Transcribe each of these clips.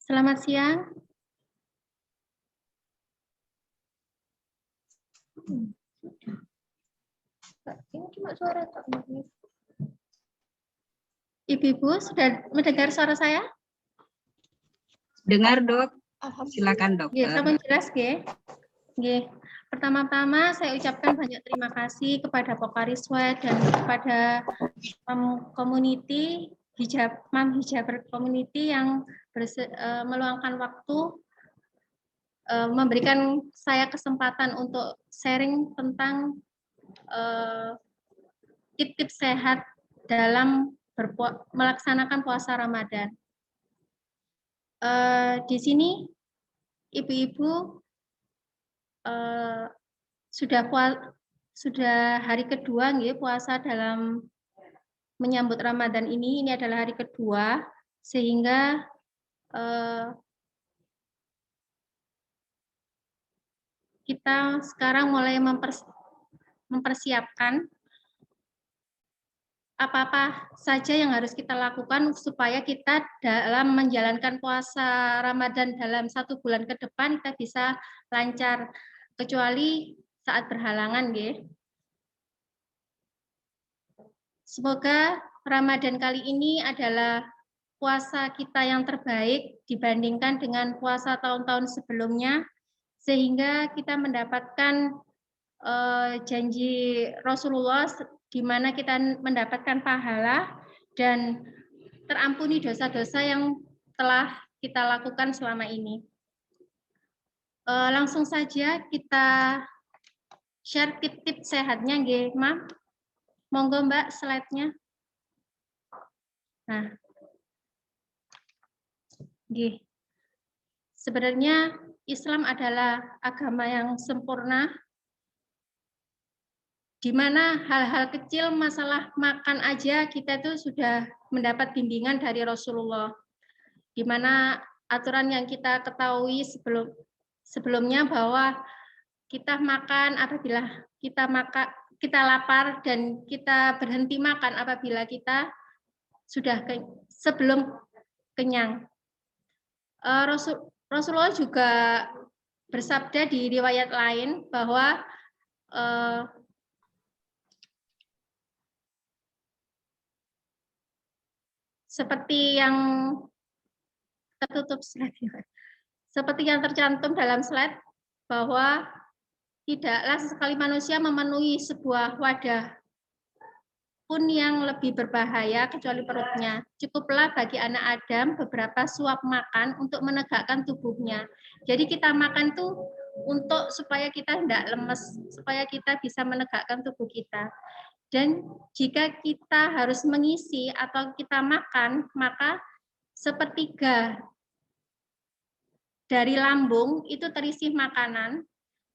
Selamat siang. Ini cuma suara tok. Ibu-ibu sudah mendengar suara saya? Dengar, Dok. Silakan, Nggih, Dokter. sampun jelas nggih. Nggih. Pertama-tama saya ucapkan banyak terima kasih kepada Pokariswa dan kepada community Mam Hijaber Community yang meluangkan waktu memberikan saya kesempatan untuk sharing tentang tips-tips sehat dalam melaksanakan puasa Ramadan. Di sini ibu-ibu sudah hari kedua nggih puasa dalam menyambut Ramadan ini. Ini adalah hari kedua sehingga kita sekarang mulai mempersiapkan apa-apa saja yang harus kita lakukan supaya kita dalam menjalankan puasa Ramadan dalam 1 bulan ke depan kita bisa lancar, kecuali saat berhalangan, nggih. Semoga Ramadan kali ini adalah puasa kita yang terbaik dibandingkan dengan puasa tahun-tahun sebelumnya, sehingga kita mendapatkan janji Rasulullah di mana kita mendapatkan pahala dan terampuni dosa-dosa yang telah kita lakukan selama ini. Langsung saja kita share tips-tips sehatnya, nggih, Mam. Monggo, Mbak, slide-nya. Nah, nggih. Sebenarnya Islam adalah agama yang sempurna, di mana hal-hal kecil masalah makan aja kita tuh sudah mendapat bimbingan dari Rasulullah, di mana aturan yang kita ketahui sebelumnya bahwa kita makan apabila kita lapar dan kita berhenti makan apabila kita sudah sebelum kenyang. Rasulullah juga bersabda di riwayat lain bahwa seperti yang tertutup slide, seperti yang tercantum dalam slide, bahwa tidaklah sesekali manusia memenuhi sebuah wadah pun yang lebih berbahaya kecuali perutnya. Cukuplah bagi anak Adam beberapa suap makan untuk menegakkan tubuhnya. Jadi kita makan tuh untuk supaya kita tidak lemes, supaya kita bisa menegakkan tubuh kita. Dan jika kita harus mengisi atau kita makan, maka sepertiga dari lambung itu terisi makanan,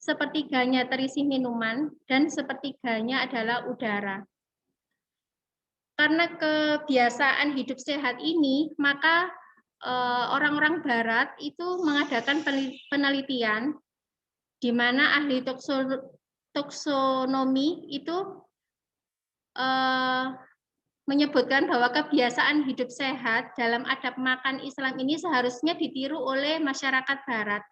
sepertiganya terisi minuman, dan sepertiganya adalah udara. Karena kebiasaan hidup sehat ini, maka orang-orang Barat itu mengadakan penelitian di mana ahli taksonomi itu menyebutkan bahwa kebiasaan hidup sehat dalam adab makan Islam ini seharusnya ditiru oleh masyarakat Barat.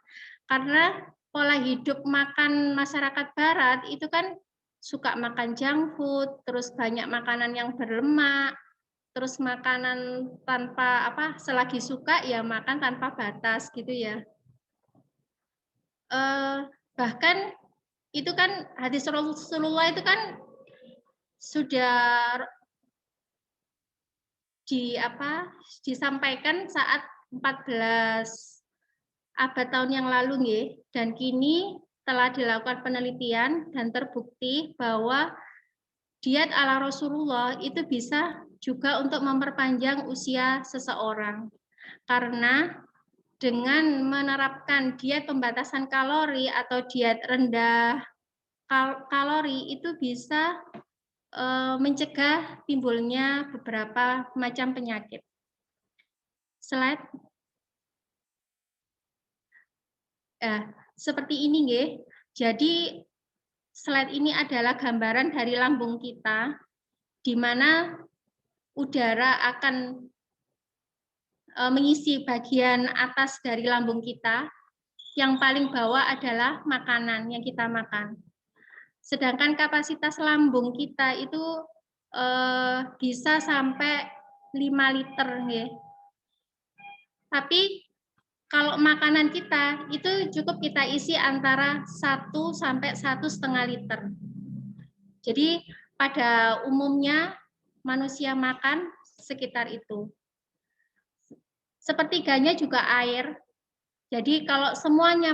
Karena pola hidup makan masyarakat Barat itu kan suka makan junk food, terus banyak makanan yang berlemak, terus makanan tanpa selagi suka ya makan tanpa batas gitu ya. Bahkan itu kan hadis Rasulullah itu kan sudah disampaikan saat 14 abad tahun yang lalu, nggih, dan kini telah dilakukan penelitian dan terbukti bahwa diet ala Rasulullah itu bisa juga untuk memperpanjang usia seseorang. Karena dengan menerapkan diet pembatasan kalori atau diet rendah kalori itu bisa mencegah timbulnya beberapa macam penyakit. Slide. Seperti ini, nggih. Jadi slide ini adalah gambaran dari lambung kita, di mana udara akan mengisi bagian atas dari lambung kita. Yang paling bawah adalah makanan yang kita makan. Sedangkan kapasitas lambung kita itu bisa sampai 5 liter. Ya. Tapi kalau makanan kita itu cukup kita isi antara 1 sampai 1,5 liter. Jadi pada umumnya manusia makan sekitar itu. Sepertiganya juga air. Jadi kalau semuanya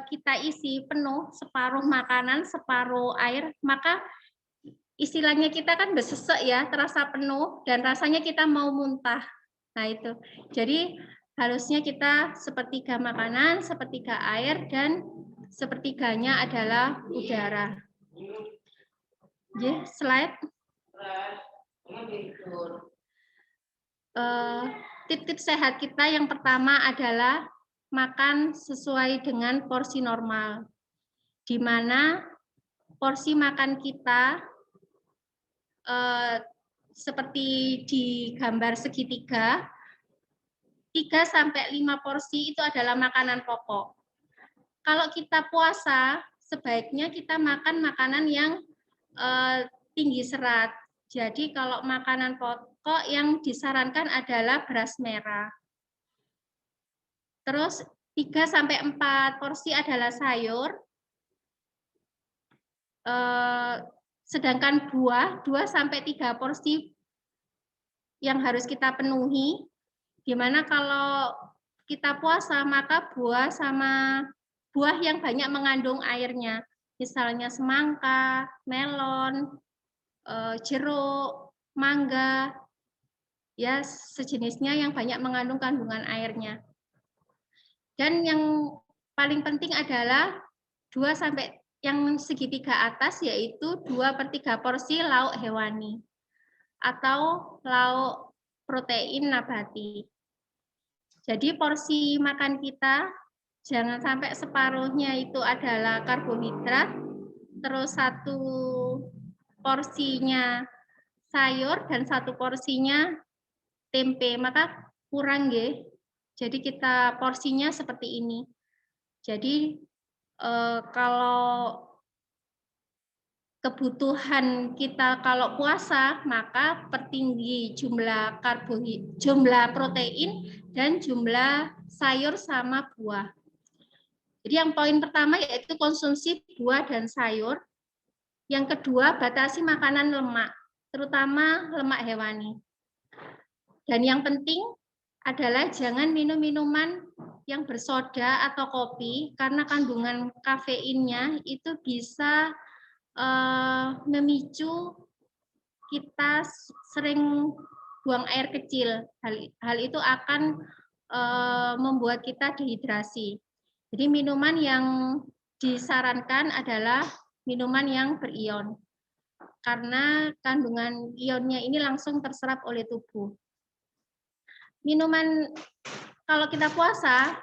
kita isi penuh, separuh makanan, separuh air, maka istilahnya kita kan besesek ya, terasa penuh dan rasanya kita mau muntah. Nah itu. Jadi harusnya kita sepertiga makanan, sepertiga air, dan sepertiganya adalah udara. Oke, slide. Tip-tip sehat kita yang pertama adalah makan sesuai dengan porsi normal, di mana porsi makan kita seperti di gambar segitiga, 3-5 porsi itu adalah makanan pokok. Kalau kita puasa, sebaiknya kita makan makanan yang tinggi serat. Jadi kalau makanan pokok yang disarankan adalah beras merah. Terus 3-4 porsi adalah sayur. Sedangkan buah 2-3 porsi yang harus kita penuhi. Dimana kalau kita puasa maka buah yang banyak mengandung airnya. Misalnya semangka, melon, jeruk, mangga, ya sejenisnya yang banyak mengandung kandungan airnya. Dan yang paling penting adalah yang segitiga atas, yaitu 2/3 porsi lauk hewani atau lauk protein nabati. Jadi porsi makan kita jangan sampai separuhnya itu adalah karbohidrat, terus 1 porsinya sayur dan 1 porsinya tempe, maka kurang nggih. Jadi kita porsinya seperti ini. Jadi kalau kebutuhan kita kalau puasa, maka pertinggi jumlah protein dan jumlah sayur sama buah. Jadi yang poin pertama yaitu konsumsi buah dan sayur. Yang kedua, batasi makanan lemak, terutama lemak hewani. Dan yang penting adalah jangan minum minuman yang bersoda atau kopi, karena kandungan kafeinnya itu bisa memicu kita sering buang air kecil. Hal itu akan membuat kita dehidrasi. Jadi minuman yang disarankan adalah minuman yang berion, karena kandungan ionnya ini langsung terserap oleh tubuh. Minuman, kalau kita puasa,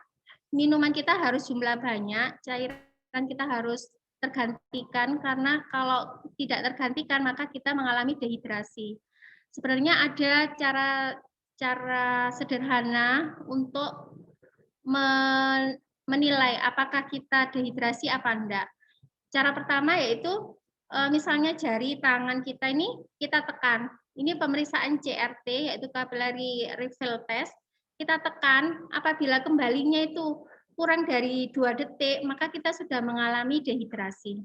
minuman kita harus jumlah banyak, cairan kita harus tergantikan, karena kalau tidak tergantikan maka kita mengalami dehidrasi. Sebenarnya ada cara sederhana untuk menilai apakah kita dehidrasi apa enggak. Cara pertama yaitu misalnya jari tangan kita ini kita tekan. Ini pemeriksaan CRT yaitu capillary refill test. Kita tekan, apabila kembalinya itu kurang dari 2 detik, maka kita sudah mengalami dehidrasi.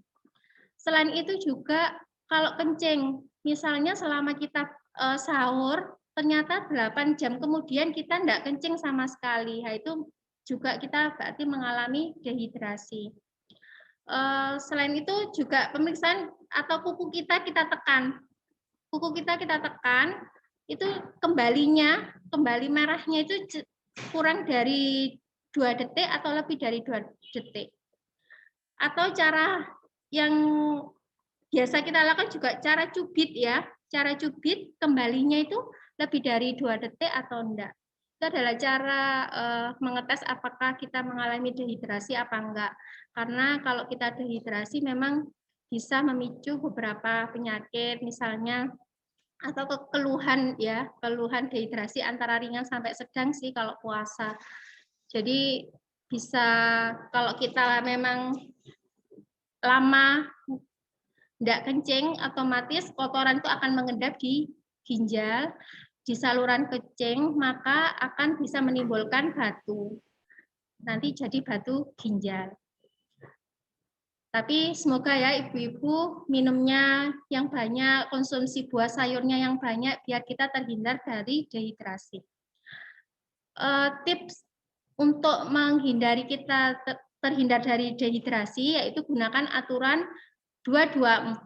Selain itu juga kalau kencing, misalnya selama kita sahur, ternyata 8 jam kemudian kita tidak kencing sama sekali. Nah, itu juga kita berarti mengalami dehidrasi. Selain itu juga pemeriksaan atau kuku kita tekan. Kuku kita tekan, itu kembali merahnya itu kurang dari 2 detik atau lebih dari 2 detik. Atau cara yang biasa kita lakukan juga cara cubit ya. Cara cubit kembalinya itu lebih dari 2 detik atau enggak. Itu adalah cara mengetes apakah kita mengalami dehidrasi apa enggak. Karena kalau kita dehidrasi memang bisa memicu beberapa penyakit, misalnya atau keluhan ya, keluhan dehidrasi antara ringan sampai sedang sih kalau puasa. Jadi bisa kalau kita memang lama tidak kencing, otomatis kotoran itu akan mengendap di ginjal, di saluran kencing, maka akan bisa menimbulkan batu. Nanti jadi batu ginjal. Tapi semoga ya ibu-ibu minumnya yang banyak, konsumsi buah sayurnya yang banyak, biar kita terhindar dari dehidrasi. Tips untuk menghindari kita terhindar dari dehidrasi, yaitu gunakan aturan 2-2-4.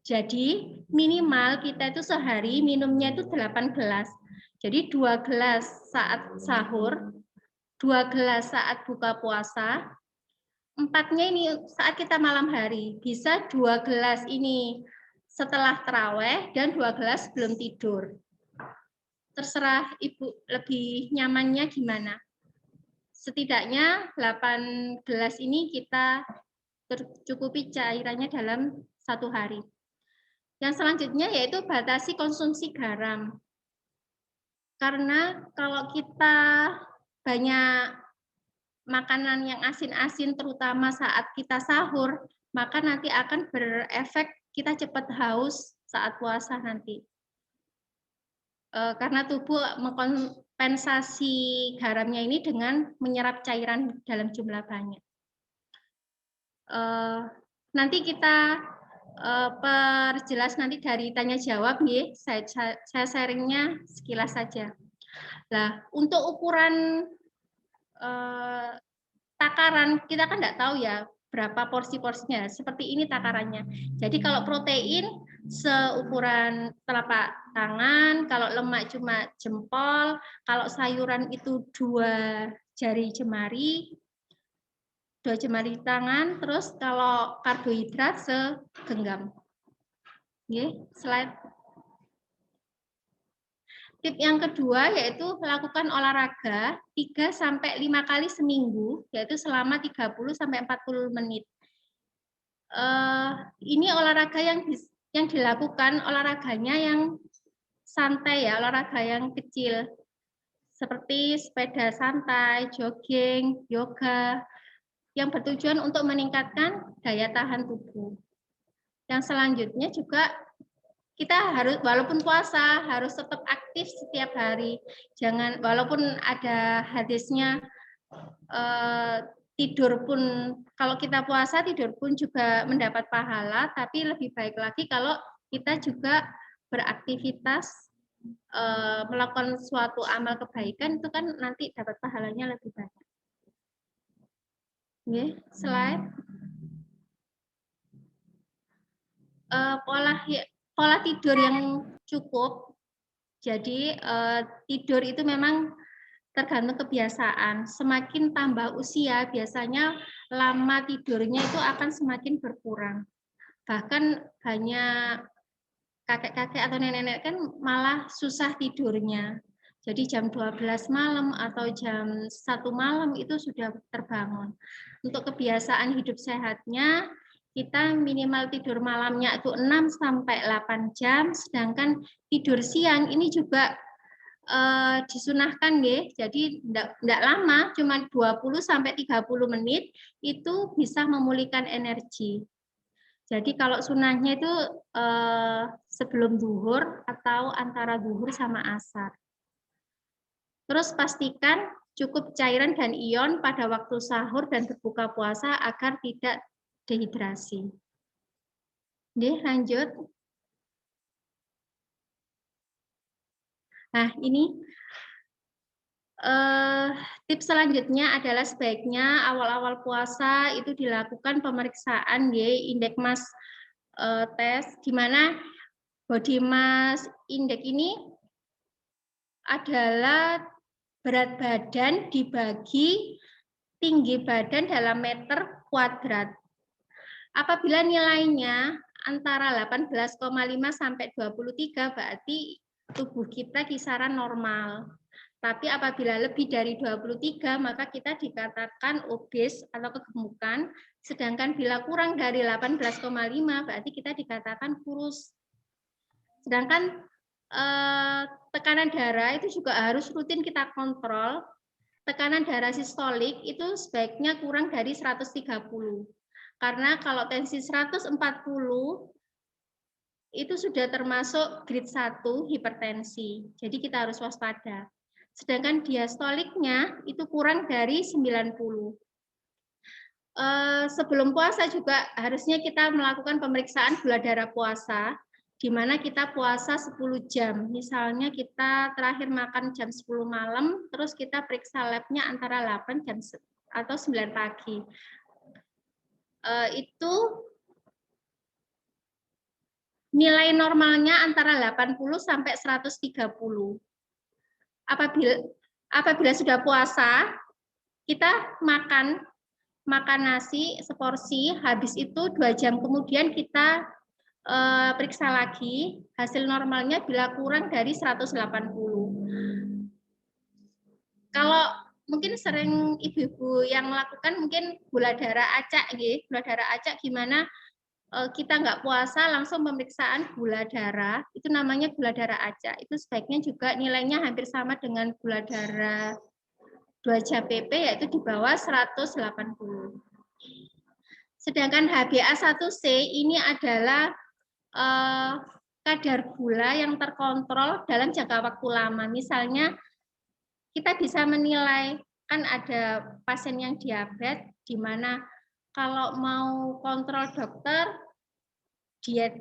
Jadi minimal kita itu sehari minumnya itu 8 gelas. Jadi 2 gelas saat sahur, 2 gelas saat buka puasa, 4-nya ini saat kita malam hari. Bisa 2 gelas ini setelah terawih dan 2 gelas sebelum tidur. Terserah ibu lebih nyamannya gimana. Setidaknya 8 gelas ini kita tercukupi cairannya dalam 1 hari. Yang selanjutnya yaitu batasi konsumsi garam. Karena kalau kita banyak makanan yang asin-asin terutama saat kita sahur, maka nanti akan berefek kita cepat haus saat puasa nanti. Karena tubuh mengkompensasi garamnya ini dengan menyerap cairan dalam jumlah banyak. Nanti kita perjelas nanti dari tanya jawab nih, saya sharingnya sekilas saja. Nah, untuk ukuran takaran kita kan nggak tahu ya berapa porsi-porsinya. Seperti ini takarannya. Jadi kalau protein seukuran telapak tangan, kalau lemak cuma jempol, kalau sayuran itu 2 jari jemari, 2 jemari tangan, terus kalau karbohidrat segenggam. Oke, slide. Tip yang kedua yaitu lakukan olahraga 3-5 kali seminggu, yaitu selama 30-40 menit. Ini olahraga yang dilakukan, olahraganya yang santai ya, olahraga yang kecil, seperti sepeda santai, jogging, yoga, yang bertujuan untuk meningkatkan daya tahan tubuh. Yang selanjutnya juga kita harus, walaupun puasa, harus tetap aktif setiap hari. Jangan, walaupun ada hadisnya tidur pun, kalau kita puasa tidur pun juga mendapat pahala, tapi lebih baik lagi kalau kita juga beraktivitas, melakukan suatu amal kebaikan, itu kan nanti dapat pahalanya lebih banyak. Oke, slide. Pola tidur yang cukup. Jadi tidur itu memang tergantung kebiasaan. Semakin tambah usia, biasanya lama tidurnya itu akan semakin berkurang. Bahkan banyak kakek-kakek atau nenek-nenek kan malah susah tidurnya. Jadi jam 12 malam atau jam 1 malam itu sudah terbangun. Untuk kebiasaan hidup sehatnya, kita minimal tidur malamnya itu 6-8 jam, sedangkan tidur siang ini juga disunahkan ya. Jadi enggak lama, cuma 20-30 menit itu bisa memulihkan energi. Jadi kalau sunahnya itu sebelum zuhur atau antara zuhur sama asar. Terus pastikan cukup cairan dan ion pada waktu sahur dan berbuka puasa agar tidak dehidrasi. Oke, lanjut. Nah, ini tips selanjutnya adalah sebaiknya awal-awal puasa itu dilakukan pemeriksaan indeks mass test, di mana body mass index ini adalah berat badan dibagi tinggi badan dalam meter kuadrat. Apabila nilainya antara 18,5 sampai 23 berarti tubuh kita kisaran normal. Tapi apabila lebih dari 23 maka kita dikatakan obes atau kegemukan, sedangkan bila kurang dari 18,5 berarti kita dikatakan kurus. Sedangkan tekanan darah itu juga harus rutin kita kontrol. Tekanan darah sistolik itu sebaiknya kurang dari 130. Karena kalau tensi 140 itu sudah termasuk grade 1 hipertensi. Jadi kita harus waspada. Sedangkan diastoliknya itu kurang dari 90. Sebelum puasa juga harusnya kita melakukan pemeriksaan gula darah puasa, di mana kita puasa 10 jam. Misalnya kita terakhir makan jam 10 malam, terus kita periksa labnya antara 8 jam atau 9 pagi. Itu nilai normalnya antara 80 sampai 130. Apabila sudah puasa, kita makan nasi seporsi, habis itu 2 jam kemudian kita periksa lagi, hasil normalnya bila kurang dari 180. Kalau mungkin sering ibu-ibu yang melakukan mungkin gula darah acak, gula darah acak gimana kita nggak puasa langsung pemeriksaan gula darah, itu namanya gula darah acak. Itu sebaiknya juga nilainya hampir sama dengan gula darah 2-JPP, yaitu di bawah 180. Sedangkan HbA1c ini adalah kadar gula yang terkontrol dalam jangka waktu lama. Misalnya kita bisa menilai, kan ada pasien yang diabetes, di mana kalau mau kontrol dokter, diet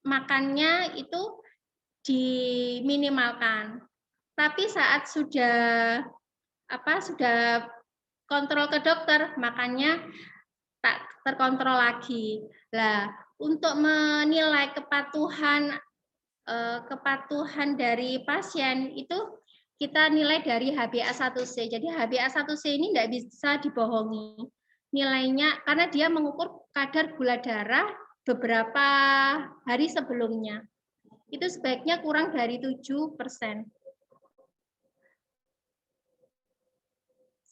makannya itu diminimalkan. Tapi saat sudah kontrol ke dokter, makannya tak terkontrol lagi. Lah, untuk menilai kepatuhan dari pasien itu kita nilai dari HbA1c. Jadi HbA1c ini tidak bisa dibohongi nilainya karena dia mengukur kadar gula darah beberapa hari sebelumnya. Itu sebaiknya kurang dari 7%.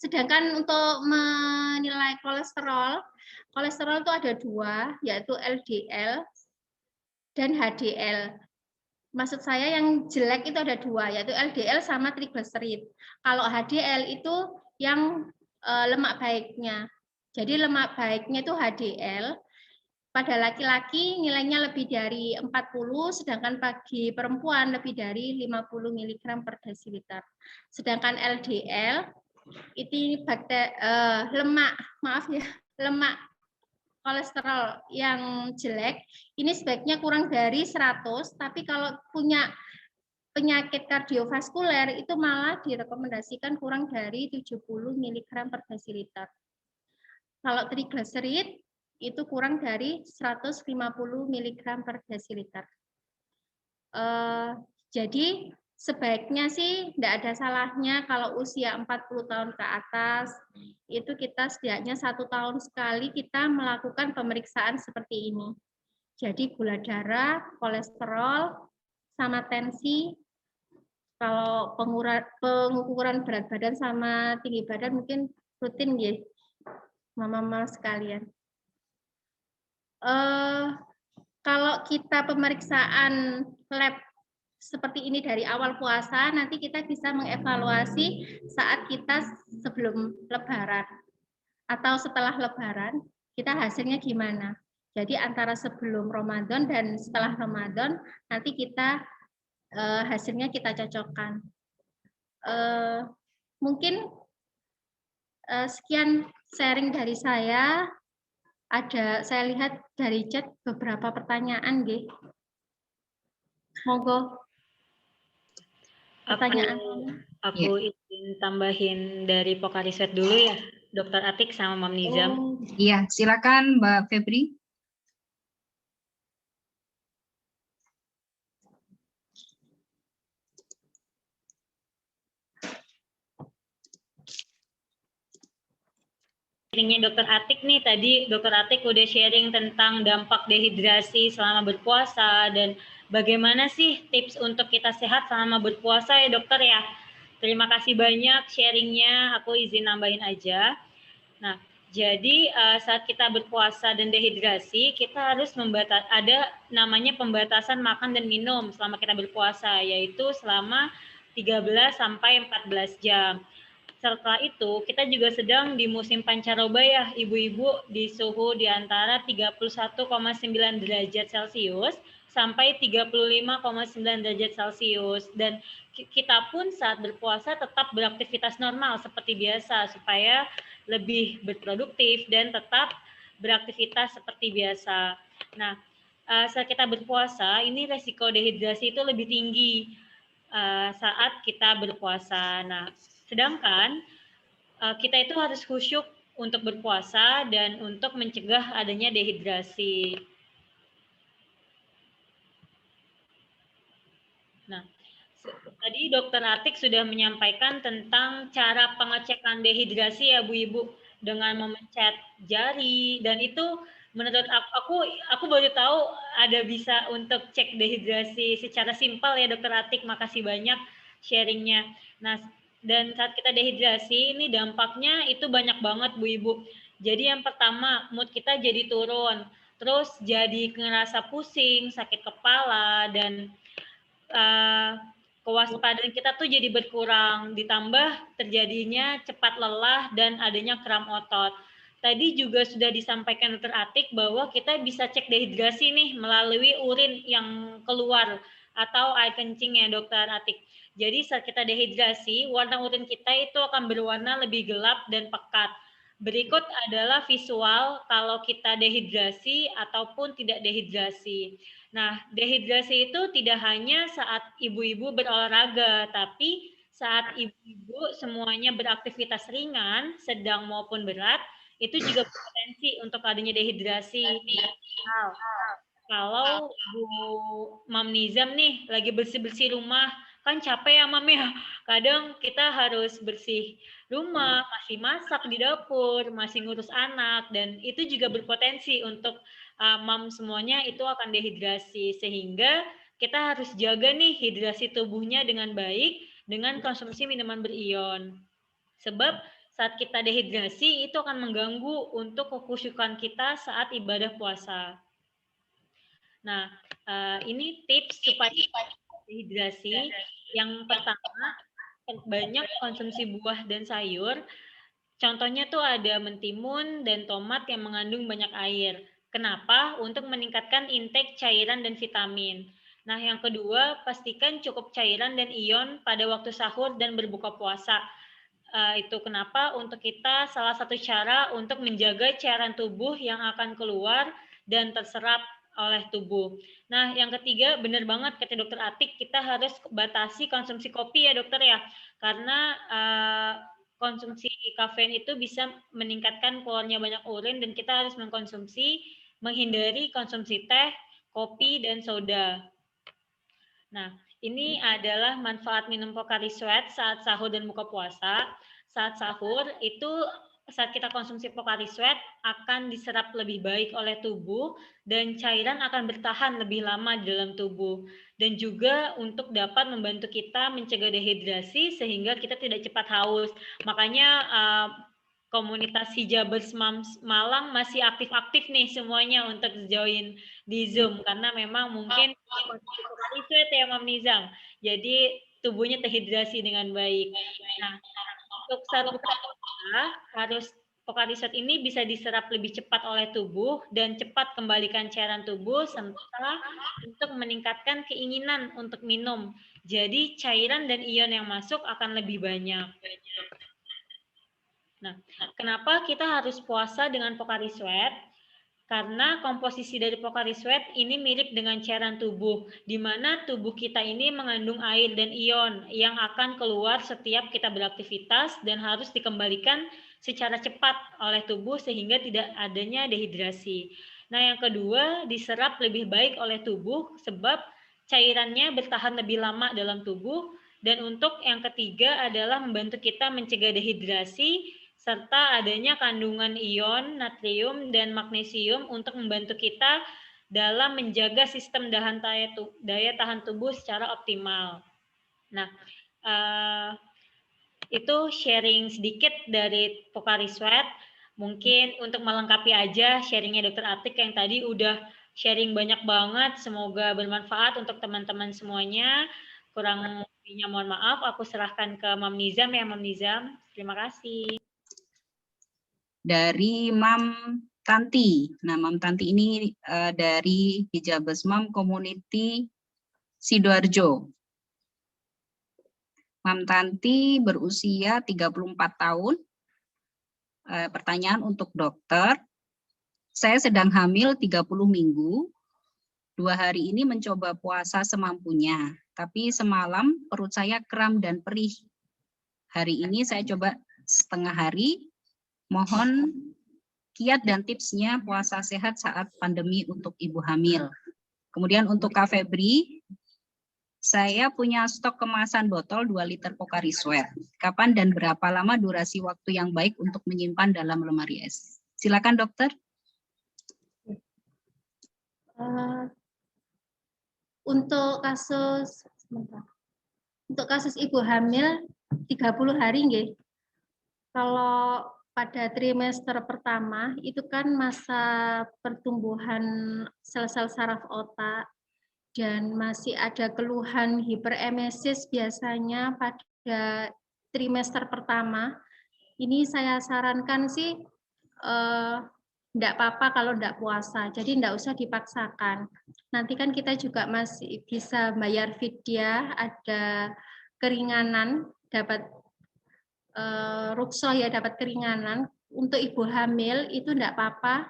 Sedangkan untuk menilai kolesterol itu ada 2, yaitu LDL dan HDL. Maksud saya yang jelek itu ada 2, yaitu LDL sama trigliserid. Kalau HDL itu yang lemak baiknya. Jadi lemak baiknya itu HDL. Pada laki-laki nilainya lebih dari 40, sedangkan bagi perempuan lebih dari 50 mg per desiliter. Sedangkan LDL itu lemak kolesterol yang jelek, ini sebaiknya kurang dari 100, tapi kalau punya penyakit kardiovaskuler itu malah direkomendasikan kurang dari 70 mg per desiliter. Kalau trigliserid itu kurang dari 150 mg per desiliter. Jadi sebaiknya sih tidak ada salahnya kalau usia 40 tahun ke atas, itu kita setidaknya 1 tahun sekali kita melakukan pemeriksaan seperti ini. Jadi gula darah, kolesterol, sama tensi. Kalau pengukuran berat badan sama tinggi badan mungkin rutin ya, mama-mama sekalian. Kalau kita pemeriksaan lab seperti ini dari awal puasa, nanti kita bisa mengevaluasi saat kita sebelum Lebaran atau setelah Lebaran, kita hasilnya gimana. Jadi antara sebelum Ramadan dan setelah Ramadan, nanti kita hasilnya kita cocokkan. Mungkin sekian sharing dari saya. Saya lihat dari chat beberapa pertanyaan, nggih. Monggo. Pertanyaan. Aku izin tambahin dari Poka Riset dulu ya, Dr. Atik sama Mam Nizam. Iya, silakan Mbak Febri. Sharingnya Dr. Atik nih, tadi Dr. Atik udah sharing tentang dampak dehidrasi selama berpuasa dan bagaimana sih tips untuk kita sehat selama berpuasa ya dokter ya. Terima kasih banyak sharingnya, aku izin nambahin aja. Nah, Jadi saat kita berpuasa dan dehidrasi, kita harus ada namanya pembatasan makan dan minum selama kita berpuasa, yaitu selama 13 sampai 14 jam. Setelah itu, kita juga sedang di musim pancaroba ya, ibu-ibu, di suhu di antara 31,9 derajat Celcius sampai 35,9 derajat Celcius. Dan kita pun saat berpuasa tetap beraktivitas normal seperti biasa, supaya lebih berproduktif dan tetap beraktivitas seperti biasa. Nah, saat kita berpuasa, ini resiko dehidrasi itu lebih tinggi saat kita berpuasa. Nah, sedangkan kita itu harus khusyuk untuk berpuasa dan untuk mencegah adanya dehidrasi. Nah, tadi Dokter Atik sudah menyampaikan tentang cara pengecekan dehidrasi ya Bu Ibu, dengan memencet jari, dan itu menurut aku baru tahu ada bisa untuk cek dehidrasi secara simpel ya Dokter Atik. Makasih banyak sharingnya. Nah, dan saat kita dehidrasi ini dampaknya itu banyak banget Bu Ibu. Jadi yang pertama, mood kita jadi turun, terus jadi ngerasa pusing, sakit kepala, dan kewaspadaan kita tuh jadi berkurang, ditambah terjadinya cepat lelah dan adanya kram otot. Tadi juga sudah disampaikan Dr. Atik bahwa kita bisa cek dehidrasi nih melalui urin yang keluar atau air kencing ya Dr. Atik. Jadi saat kita dehidrasi, warna urin kita itu akan berwarna lebih gelap dan pekat. Berikut adalah visual kalau kita dehidrasi ataupun tidak dehidrasi. Nah, dehidrasi itu tidak hanya saat ibu-ibu berolahraga, tapi saat ibu-ibu semuanya beraktivitas ringan, sedang maupun berat, itu juga berpotensi untuk adanya dehidrasi. Nah, kalau Bu Mam Nizam nih lagi bersih-bersih rumah, kan capek ya Mam ya. Kadang kita harus bersih rumah, masih masak di dapur, masih ngurus anak, dan itu juga berpotensi untuk Mam semuanya itu akan dehidrasi, sehingga kita harus jaga nih hidrasi tubuhnya dengan baik dengan konsumsi minuman berion. Sebab saat kita dehidrasi itu akan mengganggu untuk kekhusyukan kita saat ibadah puasa. Nah, ini tips supaya dehidrasi. Yang pertama, banyak konsumsi buah dan sayur. Contohnya tuh ada mentimun dan tomat yang mengandung banyak air. Kenapa? Untuk meningkatkan intake cairan dan vitamin. Nah, yang kedua, pastikan cukup cairan dan ion pada waktu sahur dan berbuka puasa. Itu kenapa? Untuk kita salah satu cara untuk menjaga cairan tubuh yang akan keluar dan terserap oleh tubuh. Nah, yang ketiga, benar banget kata Dokter Atik, kita harus batasi konsumsi kopi ya Dokter ya, karena konsumsi kafein itu bisa meningkatkan keluarnya banyak urin dan kita harus menghindari konsumsi teh, kopi, dan soda. Nah, ini adalah manfaat minum Pocari Sweat saat sahur dan buka puasa. Saat sahur itu saat kita konsumsi Pocari Sweat akan diserap lebih baik oleh tubuh dan cairan akan bertahan lebih lama di dalam tubuh, dan juga untuk dapat membantu kita mencegah dehidrasi sehingga kita tidak cepat haus. Makanya komunitas Hijabers Malang masih aktif-aktif nih semuanya untuk join di Zoom, karena memang mungkin Pocari Sweat ya Mam Nizam, jadi tubuhnya terhidrasi dengan baik. Nah, untuk saat buka puasa, harus Pocari Sweat ini bisa diserap lebih cepat oleh tubuh dan cepat kembalikan cairan tubuh serta untuk meningkatkan keinginan untuk minum. Jadi cairan dan ion yang masuk akan lebih banyak. Nah, kenapa kita harus puasa dengan Pocari Sweat? Karena komposisi dari Pocari Sweat ini mirip dengan cairan tubuh, di mana tubuh kita ini mengandung air dan ion yang akan keluar setiap kita beraktivitas dan harus dikembalikan secara cepat oleh tubuh sehingga tidak adanya dehidrasi. Nah, yang kedua, diserap lebih baik oleh tubuh sebab cairannya bertahan lebih lama dalam tubuh. Dan untuk yang ketiga adalah membantu kita mencegah dehidrasi serta adanya kandungan ion, natrium, dan magnesium untuk membantu kita dalam menjaga sistem daya tahan tubuh secara optimal. Nah, itu sharing sedikit dari Pocari Sweat. Mungkin untuk melengkapi aja sharingnya Dr. Atik yang tadi udah sharing banyak banget. Semoga bermanfaat untuk teman-teman semuanya. Kurang lebihnya mohon maaf. Aku serahkan ke Mam Nizam ya, Mam Nizam. Terima kasih. Dari Mam Tanti. Nah, Mam Tanti ini dari Hijabes Mam Community Sidoarjo. Mam Tanti berusia 34 tahun. Pertanyaan untuk dokter. Saya sedang hamil 30 minggu. 2 hari ini mencoba puasa semampunya. Tapi semalam perut saya kram dan perih. Hari ini saya coba setengah hari. Mohon kiat dan tipsnya puasa sehat saat pandemi untuk ibu hamil. Kemudian untuk Kak Febri, saya punya stok kemasan botol 2 liter Pocari Sweat. Kapan dan berapa lama durasi waktu yang baik untuk menyimpan dalam lemari es? Silakan dokter. Untuk kasus ibu hamil 30 hari nggih. Kalau pada trimester pertama itu kan masa pertumbuhan sel-sel saraf otak dan masih ada keluhan hiperemesis biasanya pada trimester pertama. Ini saya sarankan sih enggak apa-apa kalau enggak puasa, jadi enggak usah dipaksakan. Nanti kan kita juga masih bisa bayar fidyah, ada keringanan, dapat rukso ya, dapat keringanan. Untuk ibu hamil itu enggak apa-apa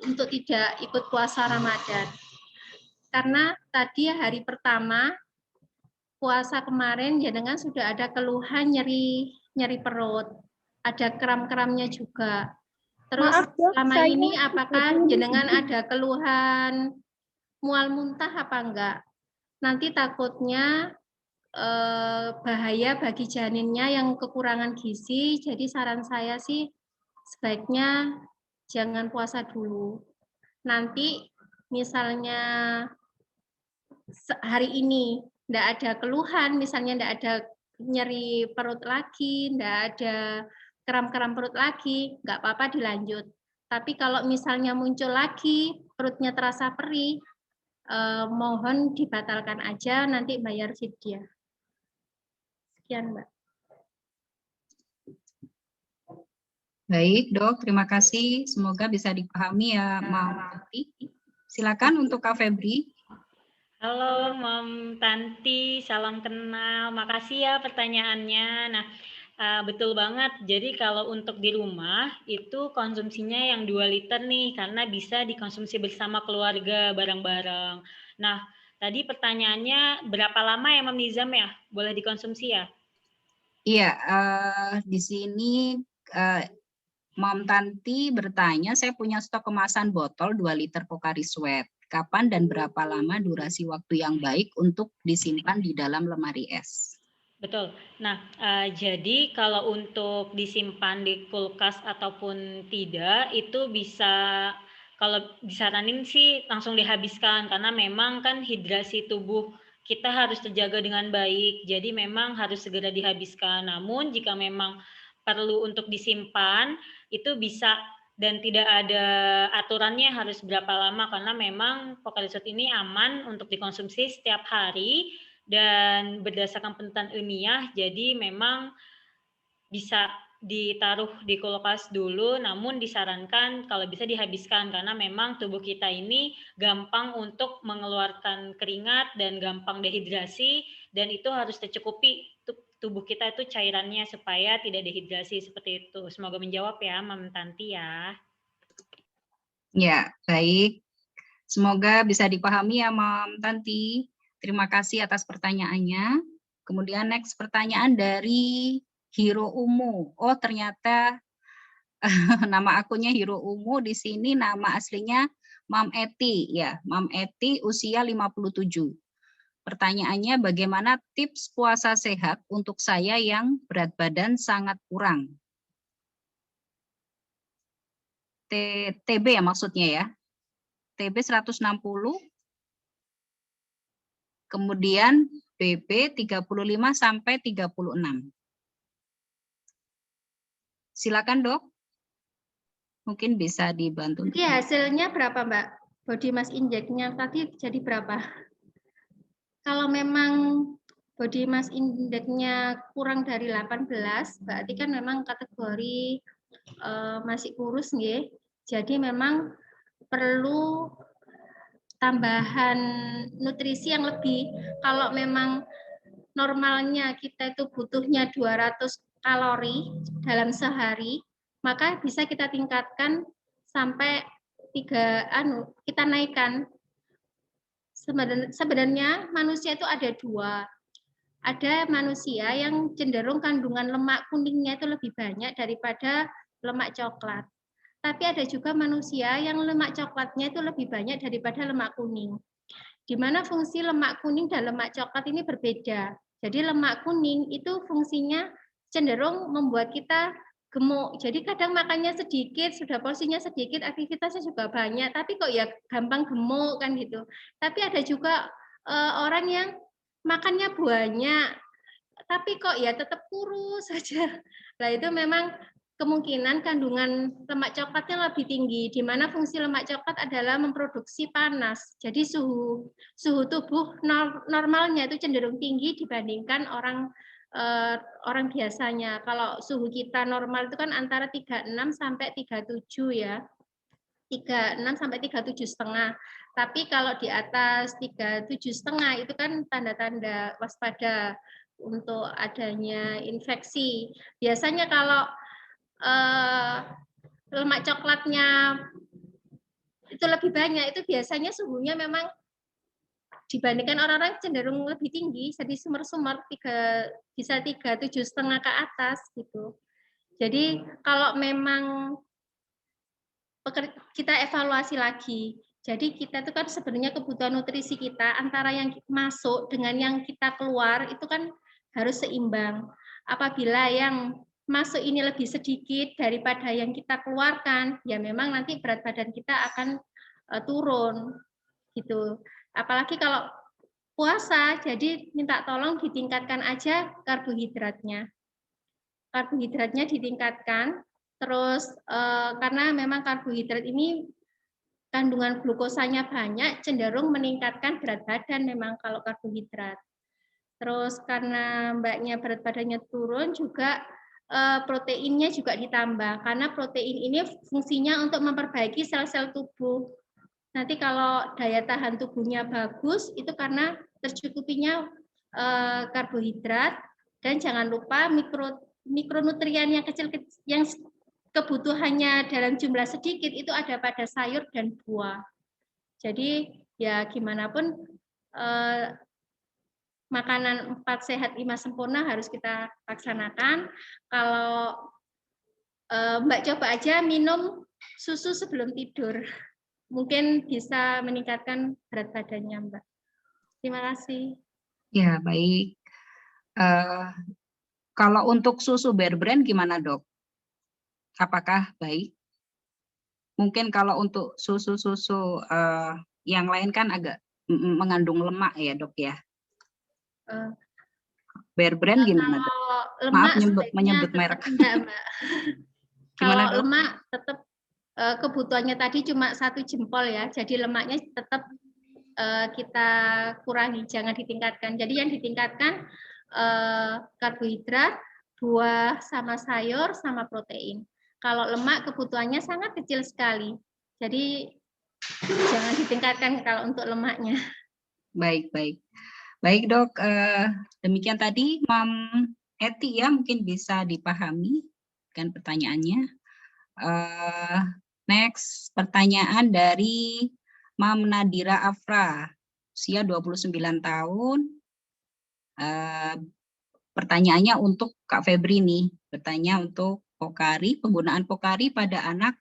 untuk tidak ikut puasa Ramadan. Karena tadi hari pertama puasa kemarin jenengan sudah ada keluhan nyeri perut, ada kram-kramnya juga. Terus Maaf, Dok, selama saya ini apakah jenengan ada keluhan mual muntah apa enggak? Nanti takutnya bahaya bagi janinnya yang kekurangan gizi. Jadi saran saya sih sebaiknya jangan puasa dulu. Nanti misalnya hari ini enggak ada keluhan, misalnya enggak ada nyeri perut lagi, enggak ada kram-kram perut lagi, enggak apa-apa dilanjut. Tapi kalau misalnya muncul lagi, perutnya terasa perih, mohon dibatalkan aja, nanti bayar fidyah. Sekian, Mbak. Baik, Dok. Terima kasih. Semoga bisa dipahami ya, Mam Tanti. Silakan untuk Kak Febri. Halo, Mam Tanti. Salam kenal. Makasih ya pertanyaannya. Nah, betul banget. Jadi kalau untuk di rumah itu konsumsinya yang 2 liter nih karena bisa dikonsumsi bersama keluarga bareng-bareng. Nah, tadi pertanyaannya berapa lama ya Mam Nizam ya? Boleh dikonsumsi ya? Iya, di sini Mam Tanti bertanya, saya punya stok kemasan botol 2 liter Pocari Sweat. Kapan dan berapa lama durasi waktu yang baik untuk disimpan di dalam lemari es? Betul. Nah, jadi kalau untuk disimpan di kulkas ataupun tidak, itu bisa, kalau disaranin sih langsung dihabiskan, karena memang kan hidrasi tubuh kita harus terjaga dengan baik, jadi memang harus segera dihabiskan. Namun jika memang perlu untuk disimpan, itu bisa dan tidak ada aturannya harus berapa lama, karena memang Pocari Sweat ini aman untuk dikonsumsi setiap hari, dan berdasarkan penelitian ilmiah, jadi memang bisa ditaruh di kulkas dulu, namun disarankan kalau bisa dihabiskan, karena memang tubuh kita ini gampang untuk mengeluarkan keringat dan gampang dehidrasi, dan itu harus tercukupi tubuh kita itu cairannya supaya tidak dehidrasi seperti itu. Semoga menjawab ya, Mam Tanti ya. Ya, baik. Semoga bisa dipahami ya, Mam Tanti. Terima kasih atas pertanyaannya. Kemudian next pertanyaan dari Hiro Umu. Oh, ternyata nama akunnya Hiro Umu, di sini nama aslinya Mam Eti ya. Mam Eti usia 57. Pertanyaannya, bagaimana tips puasa sehat untuk saya yang berat badan sangat kurang? TB ya maksudnya ya. TB 160, kemudian BB 35 sampai 36. Silakan, Dok. Mungkin bisa dibantu. Jadi hasilnya berapa, Mbak? Body mass index-nya tadi jadi berapa? Kalau memang body mass index-nya kurang dari 18, berarti kan memang kategori masih kurus, nggih. Jadi memang perlu tambahan nutrisi yang lebih. Kalau memang normalnya kita itu butuhnya 200 kalori dalam sehari, maka bisa kita tingkatkan sampai kita naikkan. Sebenarnya manusia itu ada dua. Ada manusia yang cenderung kandungan lemak kuningnya itu lebih banyak daripada lemak coklat. Tapi ada juga manusia yang lemak coklatnya itu lebih banyak daripada lemak kuning. Di mana fungsi lemak kuning dan lemak coklat ini berbeda. Jadi lemak kuning itu fungsinya cenderung membuat kita gemuk. Jadi kadang makannya sedikit, sudah porsinya sedikit, aktivitasnya juga banyak, tapi kok ya gampang gemuk kan gitu. Tapi ada juga orang yang makannya banyak, tapi kok ya tetap kurus saja. Nah itu memang kemungkinan kandungan lemak coklatnya lebih tinggi, di mana fungsi lemak coklat adalah memproduksi panas. Jadi suhu tubuh normalnya itu cenderung tinggi dibandingkan orang biasanya. Kalau suhu kita normal itu kan antara 36 sampai 37 ya. 36 sampai 37,5. Tapi kalau di atas 37,5 itu kan tanda-tanda waspada untuk adanya infeksi. Biasanya kalau lemak coklatnya itu lebih banyak, itu biasanya suhunya memang dibandingkan orang-orang cenderung lebih tinggi, jadi sumber-sumber bisa 37,5 ke atas gitu. Jadi kalau memang kita evaluasi lagi. Jadi kita itu kan sebenarnya kebutuhan nutrisi kita antara yang masuk dengan yang kita keluar itu kan harus seimbang. Apabila yang masuk ini lebih sedikit daripada yang kita keluarkan, ya memang nanti berat badan kita akan turun gitu. Apalagi kalau puasa, jadi minta tolong ditingkatkan aja karbohidratnya. Karbohidratnya ditingkatkan, terus karena memang karbohidrat ini kandungan glukosanya banyak, cenderung meningkatkan berat badan memang kalau karbohidrat. Terus karena mbaknya berat badannya turun juga proteinnya juga ditambah, karena protein ini fungsinya untuk memperbaiki sel-sel tubuh. Nanti kalau daya tahan tubuhnya bagus, itu karena tercukupinya karbohidrat, dan jangan lupa mikronutrien yang kecil yang kebutuhannya dalam jumlah sedikit itu ada pada sayur dan buah. Jadi ya gimana pun makanan 4 sehat 5 sempurna harus kita laksanakan. Kalau Mbak coba aja minum susu sebelum tidur, mungkin bisa meningkatkan berat badannya, Mbak. Terima kasih. Ya, baik. Kalau untuk susu Bear Brand gimana, Dok? Apakah baik? Mungkin kalau untuk susu-susu yang lain kan agak mengandung lemak ya, Dok ya. Bear Brand gimana, Dok? Maaf menyebut merek. Enggak, Mbak. Gimana, kalau Dok? lemak tetap kebutuhannya tadi cuma 1 jempol ya, jadi lemaknya tetap kita kurangi, jangan ditingkatkan. Jadi yang ditingkatkan karbohidrat, buah sama sayur sama protein. Kalau lemak kebutuhannya sangat kecil sekali, jadi jangan ditingkatkan kalau untuk lemaknya. Baik, baik. Baik, Dok. Demikian tadi, Mam Eti ya, mungkin bisa dipahami kan pertanyaannya. Next, pertanyaan dari Mam Nadira Afra, usia 29 tahun. Pertanyaannya untuk Kak Febri nih, bertanya untuk Pokari, penggunaan Pokari pada anak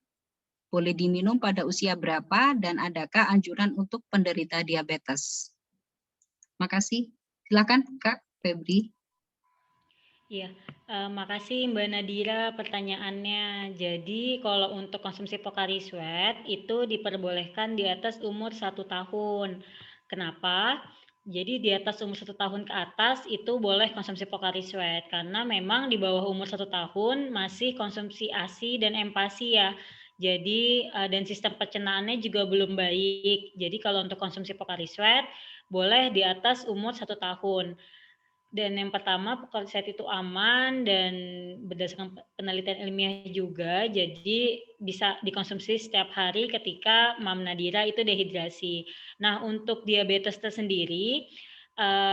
boleh diminum pada usia berapa dan adakah anjuran untuk penderita diabetes? Makasih. Silakan Kak Febri. Iya, makasih Mbak Nadira pertanyaannya. Jadi kalau untuk konsumsi Pocari Sweat itu diperbolehkan di atas umur 1 tahun. Kenapa? Jadi di atas umur 1 tahun ke atas itu boleh konsumsi Pocari Sweat karena memang di bawah umur 1 tahun masih konsumsi ASI dan MPASI ya. Jadi dan sistem pencernaannya juga belum baik. Jadi kalau untuk konsumsi Pocari Sweat boleh di atas umur 1 tahun. Dan yang pertama, Pocari Sweat itu aman dan berdasarkan penelitian ilmiah juga, jadi bisa dikonsumsi setiap hari ketika Mam Nadira itu dehidrasi. Nah, untuk diabetes tersendiri,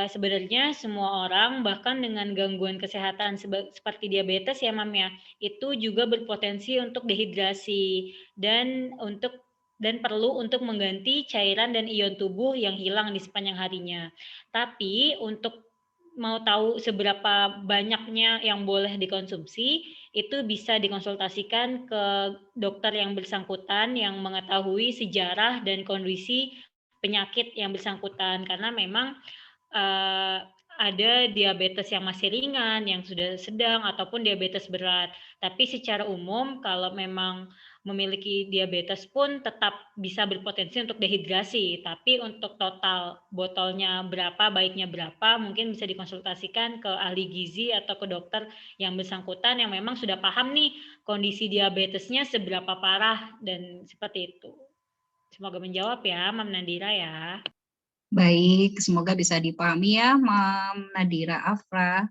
sebenarnya semua orang bahkan dengan gangguan kesehatan seperti diabetes ya Mam ya, itu juga berpotensi untuk dehidrasi dan perlu untuk mengganti cairan dan ion tubuh yang hilang di sepanjang harinya. Tapi untuk mau tahu seberapa banyaknya yang boleh dikonsumsi, itu bisa dikonsultasikan ke dokter yang bersangkutan yang mengetahui sejarah dan kondisi penyakit yang bersangkutan. Karena memang ada diabetes yang masih ringan, yang sudah sedang, ataupun diabetes berat. Tapi secara umum, kalau memang memiliki diabetes pun tetap bisa berpotensi untuk dehidrasi. Tapi untuk total botolnya berapa, baiknya berapa, mungkin bisa dikonsultasikan ke ahli gizi atau ke dokter yang bersangkutan yang memang sudah paham nih kondisi diabetesnya seberapa parah dan seperti itu. Semoga menjawab ya, Mam Nadira ya. Baik, semoga bisa dipahami ya, Mam Nadira Afra.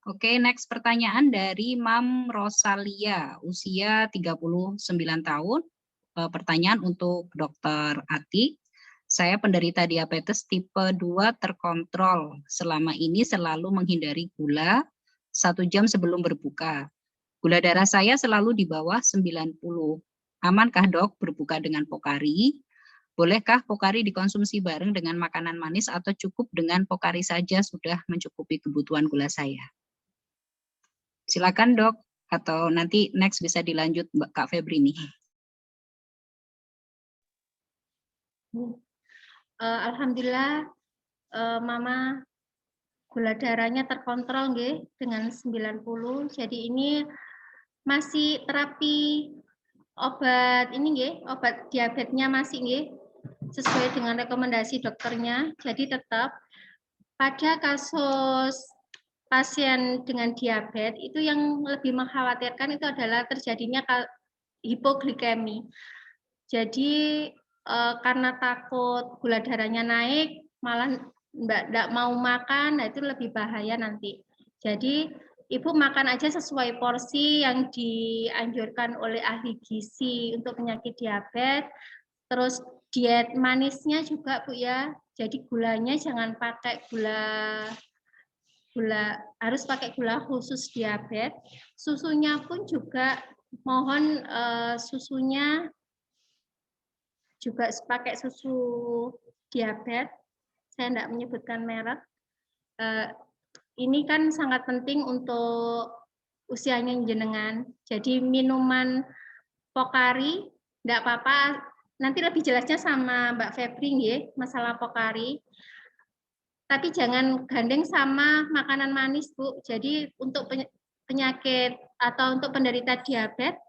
Oke, next pertanyaan dari Mam Rosalia, usia 39 tahun. Pertanyaan untuk Dr. Ati. Saya penderita diabetes tipe 2 terkontrol. Selama ini selalu menghindari gula 1 jam sebelum berbuka. Gula darah saya selalu di bawah 90. Amankah dok berbuka dengan Pocari? Bolehkah Pocari dikonsumsi bareng dengan makanan manis atau cukup dengan Pocari saja sudah mencukupi kebutuhan gula saya? Silakan dok, atau nanti next bisa dilanjut Mbak Kak Febri nih. Alhamdulillah Mama gula darahnya terkontrol nggih dengan 90. Jadi ini masih terapi obat ini nggih, obat diabetesnya masih nggih sesuai dengan rekomendasi dokternya. Jadi tetap pada kasus pasien dengan diabetes itu yang lebih mengkhawatirkan itu adalah terjadinya hipoglikemi. Jadi karena takut gula darahnya naik, malah enggak mau makan, nah itu lebih bahaya nanti. Jadi Ibu makan aja sesuai porsi yang dianjurkan oleh ahli gizi untuk penyakit diabetes. Terus diet manisnya juga Bu ya. Jadi gulanya jangan pakai gula harus pakai gula khusus diabetes. Susunya pun juga mohon susunya juga pakai susu diabetes. Saya tidak menyebutkan merek. Ini kan sangat penting untuk usianya jenengan. Jadi minuman Pocari tidak apa-apa. Nanti lebih jelasnya sama Mbak Febri ya, masalah Pocari. Tapi jangan gandeng sama makanan manis, Bu. Jadi untuk penyakit atau untuk penderita diabetes,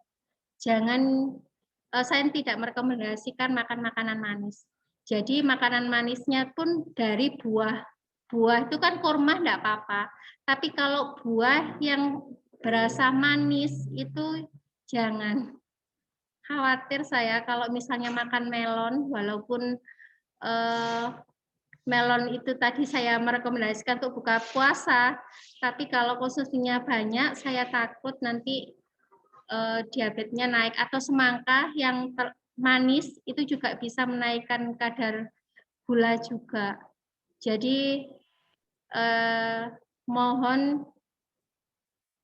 saya tidak merekomendasikan makan makanan manis. Jadi makanan manisnya pun dari buah. Buah itu kan kurma enggak apa-apa. Tapi kalau buah yang berasa manis itu jangan. Khawatir saya kalau misalnya makan melon, walaupun melon itu tadi saya merekomendasikan untuk buka puasa, tapi kalau konsumsinya banyak, saya takut nanti diabetesnya naik. Atau semangka yang manis itu juga bisa menaikkan kadar gula juga. Jadi mohon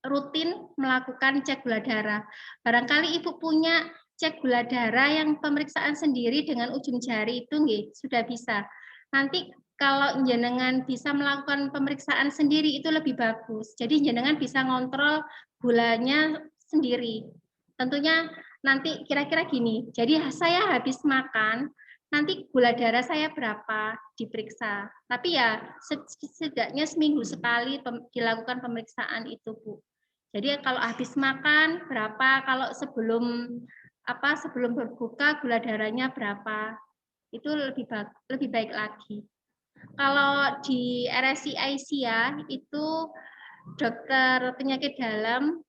rutin melakukan cek gula darah. Barangkali Ibu punya cek gula darah yang pemeriksaan sendiri dengan ujung jari itu nggih, sudah bisa. Nanti kalau jenengan bisa melakukan pemeriksaan sendiri itu lebih bagus. Jadi jenengan bisa ngontrol gulanya sendiri. Tentunya nanti kira-kira gini, jadi saya habis makan, nanti gula darah saya berapa diperiksa. Tapi ya setidaknya seminggu sekali dilakukan pemeriksaan itu, Bu. Jadi kalau habis makan berapa, kalau sebelum berbuka gula darahnya berapa, itu lebih baik lagi. Kalau di RSI Aisyah itu dokter penyakit dalam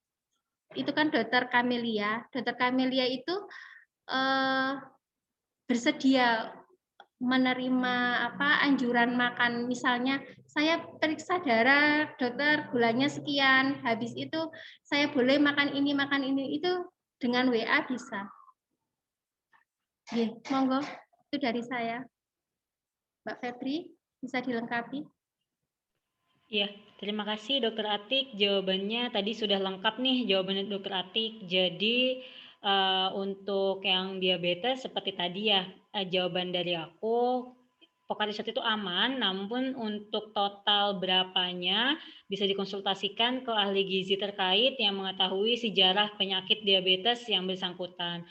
itu kan Dokter Camelia. Dokter Camelia itu bersedia menerima anjuran makan, misalnya saya periksa darah dokter gulanya sekian, habis itu saya boleh makan ini, itu dengan WA bisa. Monggo, itu dari saya. Mbak Febri, bisa dilengkapi? Iya, terima kasih Dokter Atik. Jawabannya tadi sudah lengkap nih jawabannya Dokter Atik. Jadi untuk yang diabetes seperti tadi ya, jawaban dari aku, Pocari Sweat itu aman, namun untuk total berapanya bisa dikonsultasikan ke ahli gizi terkait yang mengetahui sejarah penyakit diabetes yang bersangkutan.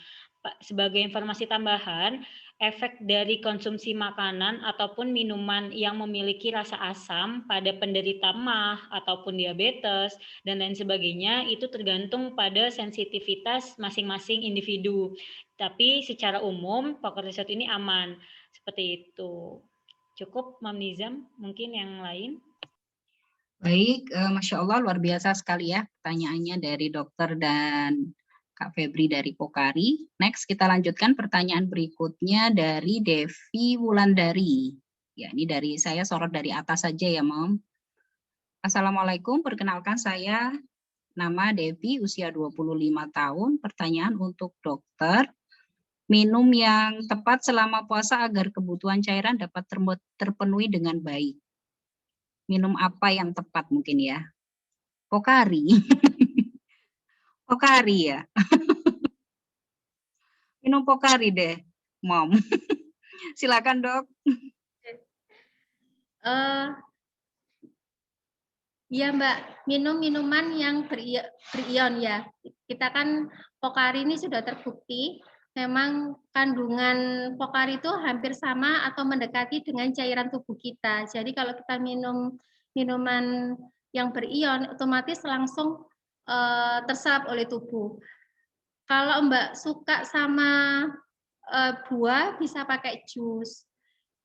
Sebagai informasi tambahan, efek dari konsumsi makanan ataupun minuman yang memiliki rasa asam pada penderita MAH ataupun diabetes dan lain sebagainya itu tergantung pada sensitivitas masing-masing individu. Tapi secara umum Pocari Sweat ini aman. Seperti itu. Cukup, Mam Nizam, mungkin yang lain? Baik, Masya Allah luar biasa sekali ya pertanyaannya dari dokter dan Kak Febri dari Pocari. Next kita lanjutkan pertanyaan berikutnya dari Devi Wulandari. Ya, ini dari saya sorot dari atas saja ya, Mom. Assalamualaikum, perkenalkan saya nama Devi, usia 25 tahun. Pertanyaan untuk dokter. Minum yang tepat selama puasa agar kebutuhan cairan dapat terpenuhi dengan baik. Minum apa yang tepat mungkin ya? Pocari. Pocari ya. Minum Pocari deh, Mom. Silakan, Dok. Iya Mbak, minum minuman yang berion ya. Kita kan Pocari ini sudah terbukti memang kandungan Pocari itu hampir sama atau mendekati dengan cairan tubuh kita. Jadi kalau kita minum minuman yang berion, otomatis langsung terserap oleh tubuh. Kalau Mbak suka sama buah, bisa pakai jus.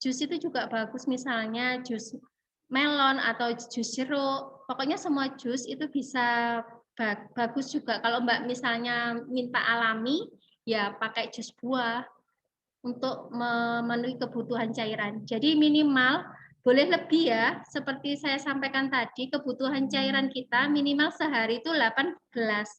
Jus itu juga bagus, misalnya jus melon atau jus jeruk. Pokoknya semua jus itu bisa bagus juga. Kalau Mbak misalnya minta alami, ya pakai jus buah untuk memenuhi kebutuhan cairan. Jadi minimal boleh lebih ya, seperti saya sampaikan tadi, kebutuhan cairan kita minimal sehari itu 8 gelas.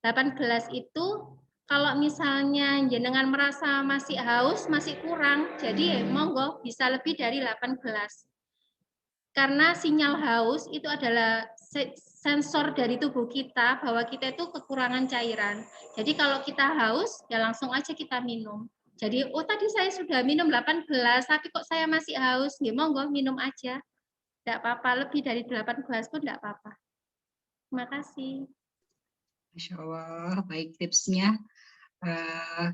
8 gelas itu kalau misalnya jenengan merasa masih haus, masih kurang, jadi monggo bisa lebih dari 8 gelas. Karena sinyal haus itu adalah sensor dari tubuh kita bahwa kita itu kekurangan cairan. Jadi kalau kita haus, ya langsung aja kita minum. Jadi, oh tadi saya sudah minum 8 gelas, tapi kok saya masih haus, ya monggo minum aja. Tidak apa-apa, lebih dari 8 gelas pun tidak apa-apa. Terima kasih. Masya Allah, baik tipsnya.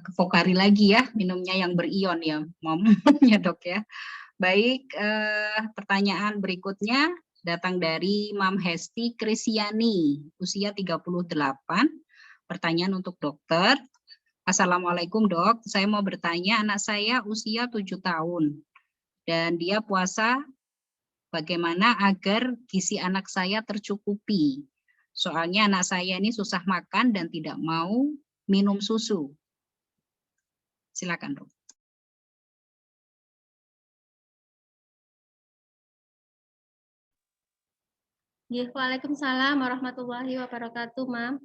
Ke Pocari lagi ya, minumnya yang berion ya, Mom, ya Dok ya. Baik, pertanyaan berikutnya datang dari Mam Hesti Kristiani, usia 38. Pertanyaan untuk dokter. Assalamualaikum Dok, saya mau bertanya, anak saya usia 7 tahun dan dia puasa, bagaimana agar gizi anak saya tercukupi? Soalnya anak saya ini susah makan dan tidak mau minum susu. Silakan Dok. Waalaikumsalam warahmatullahi wabarakatuh, Mam.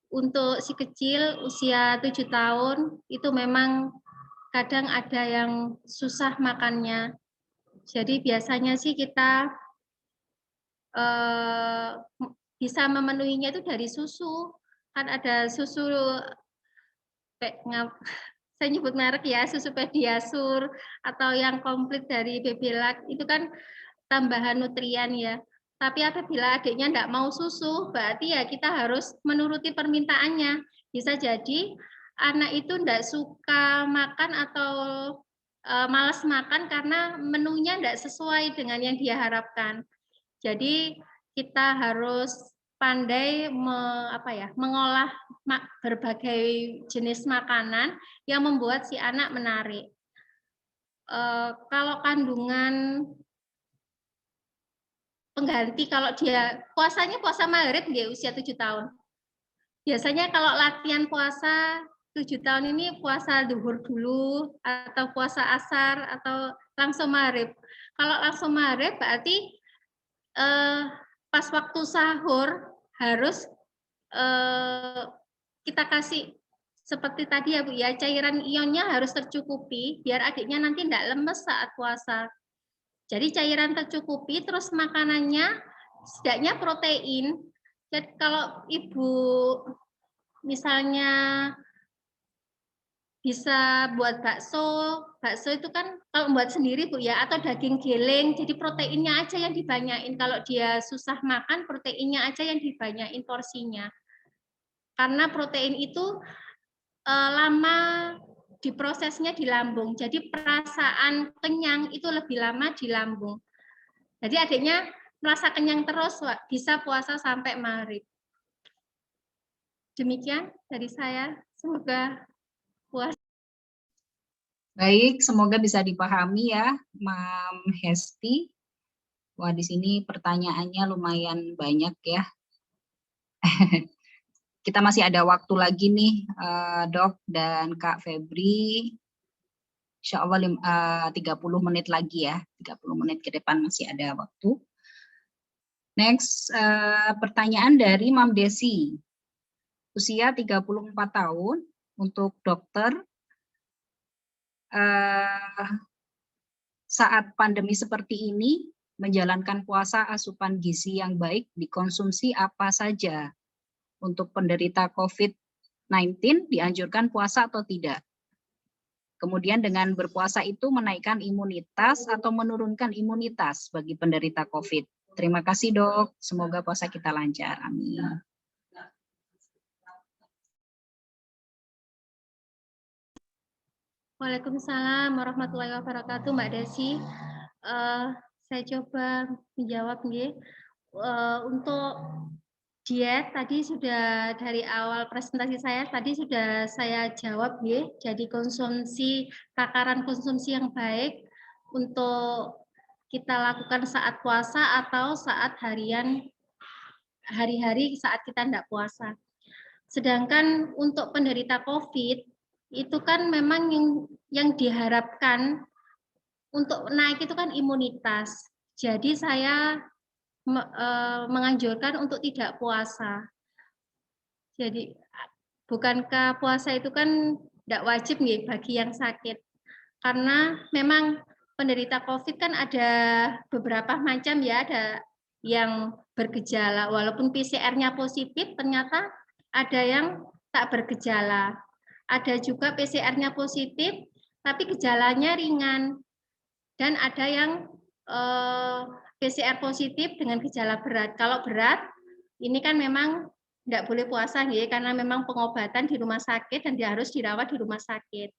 Untuk si kecil usia 7 tahun itu memang kadang ada yang susah makannya. Jadi biasanya sih kita bisa memenuhinya itu dari susu. Kan ada susu, saya nyebut merek ya, susu Pediasur atau yang komplit dari Babylac, itu kan tambahan nutrien ya. Tapi apabila adiknya tidak mau susu, berarti ya kita harus menuruti permintaannya. Bisa jadi anak itu tidak suka makan atau malas makan karena menunya tidak sesuai dengan yang dia harapkan. Jadi kita harus pandai mengolah berbagai jenis makanan yang membuat si anak menarik. Kalau kandungan pengganti kalau dia puasanya puasa Maghrib nggih usia 7 tahun. Biasanya kalau latihan puasa 7 tahun ini puasa duhur dulu atau puasa asar atau langsung Maghrib. Kalau langsung Maghrib berarti pas waktu sahur harus kita kasih seperti tadi ya Bu ya, cairan ionnya harus tercukupi biar adiknya nanti tidak lemes saat puasa. Jadi cairan tercukupi, terus makanannya setidaknya protein. Jadi kalau Ibu misalnya bisa buat bakso, bakso itu kan kalau buat sendiri Bu ya, atau daging giling, jadi proteinnya aja yang dibanyain. Kalau dia susah makan, proteinnya aja yang dibanyain porsinya. Karena protein itu lama diprosesnya di lambung, jadi perasaan kenyang itu lebih lama di lambung. Jadi adiknya merasa kenyang terus, bisa puasa sampai Maghrib. Demikian dari saya, semoga puasa. Baik, semoga bisa dipahami ya, Mam Hesti. Wah, di sini pertanyaannya lumayan banyak ya. Kita masih ada waktu lagi nih, Dok dan Kak Febri. Insya Allah 30 menit lagi ya, 30 menit ke depan masih ada waktu. Next, pertanyaan dari Mam Desi. Usia 34 tahun, untuk dokter. Saat pandemi seperti ini, menjalankan puasa asupan gizi yang baik dikonsumsi apa saja? Untuk penderita COVID-19 dianjurkan puasa atau tidak? Kemudian dengan berpuasa itu menaikkan imunitas atau menurunkan imunitas bagi penderita COVID. Terima kasih Dok, semoga puasa kita lancar. Amin. Waalaikumsalam warahmatullahi wabarakatuh, Mbak Desi. Saya coba menjawab nggih. Untuk diet tadi sudah dari awal presentasi saya tadi sudah saya jawab nggih. Jadi takaran konsumsi yang baik untuk kita lakukan saat puasa atau saat hari-hari saat kita tidak puasa. Sedangkan untuk penderita COVID itu kan memang yang diharapkan untuk naik itu kan imunitas. Jadi saya menganjurkan untuk tidak puasa. Jadi bukankah puasa itu kan tidak wajib nih bagi yang sakit? Karena memang penderita COVID kan ada beberapa macam ya, ada yang bergejala, walaupun PCR-nya positif ternyata ada yang tak bergejala. Ada juga PCR-nya positif tapi gejalanya ringan. Dan ada yang PCR positif dengan gejala berat. Kalau berat, ini kan memang tidak boleh puasa ya, karena memang pengobatan di rumah sakit dan dia harus dirawat di rumah sakit.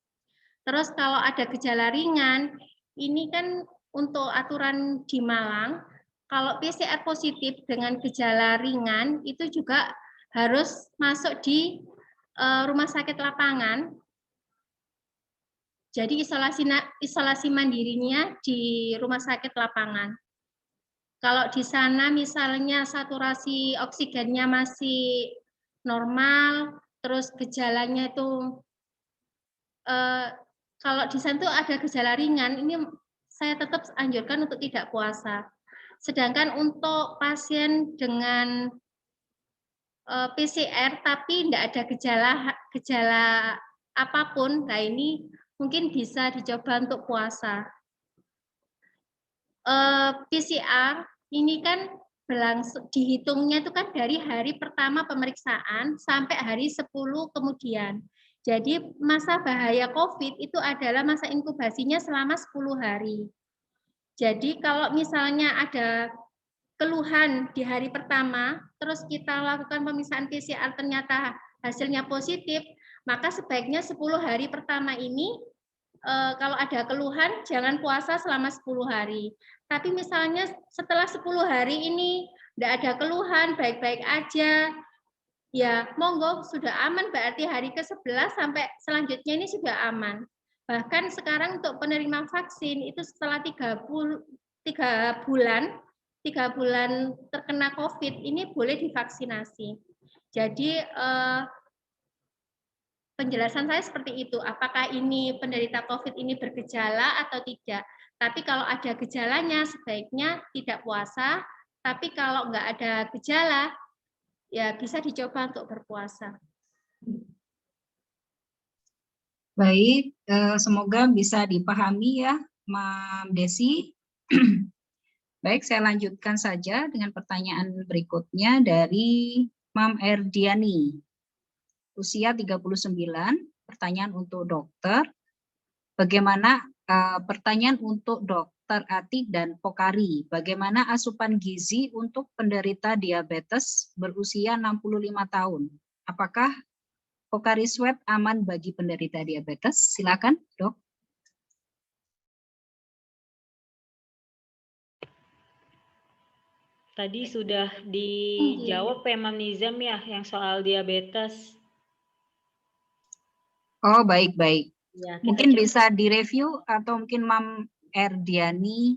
Terus kalau ada gejala ringan, ini kan untuk aturan di Malang, kalau PCR positif dengan gejala ringan itu juga harus masuk di rumah sakit lapangan. Jadi isolasi mandirinya di rumah sakit lapangan. Kalau di sana misalnya saturasi oksigennya masih normal, terus gejalanya itu kalau di sana tuh ada gejala ringan, ini saya tetap anjurkan untuk tidak puasa. Sedangkan untuk pasien dengan PCR tapi tidak ada gejala apapun, nah ini mungkin bisa dicoba untuk puasa. PCR ini kan dihitungnya itu kan dari hari pertama pemeriksaan sampai hari 10 kemudian. Jadi masa bahaya COVID itu adalah masa inkubasinya selama 10 hari. Jadi kalau misalnya ada keluhan di hari pertama, terus kita lakukan pemeriksaan PCR ternyata hasilnya positif, maka sebaiknya 10 hari pertama ini kalau ada keluhan jangan puasa selama 10 hari. Tapi misalnya setelah 10 hari ini tidak ada keluhan, baik-baik aja, ya monggo sudah aman, berarti hari ke-11 sampai selanjutnya ini sudah aman. Bahkan sekarang untuk penerima vaksin itu setelah 3 bulan 3 bulan terkena COVID ini boleh divaksinasi. Jadi penjelasan saya seperti itu. Apakah ini penderita COVID ini bergejala atau tidak? Tapi kalau ada gejalanya sebaiknya tidak puasa. Tapi kalau nggak ada gejala, ya bisa dicoba untuk berpuasa. Baik, semoga bisa dipahami ya, Mam Desi. Baik, saya lanjutkan saja dengan pertanyaan berikutnya dari Mam Erdiani. Usia 39, pertanyaan untuk dokter. Bagaimana pertanyaan untuk Dokter Atik dan Pokari, bagaimana asupan gizi untuk penderita diabetes berusia 65 tahun? Apakah Pokari Sweat aman bagi penderita diabetes? Silakan, Dok. Tadi sudah dijawab ya Mam Nizam ya, yang soal diabetes. Oh, baik-baik. Ya, mungkin bisa direview atau mungkin Mam Erdiani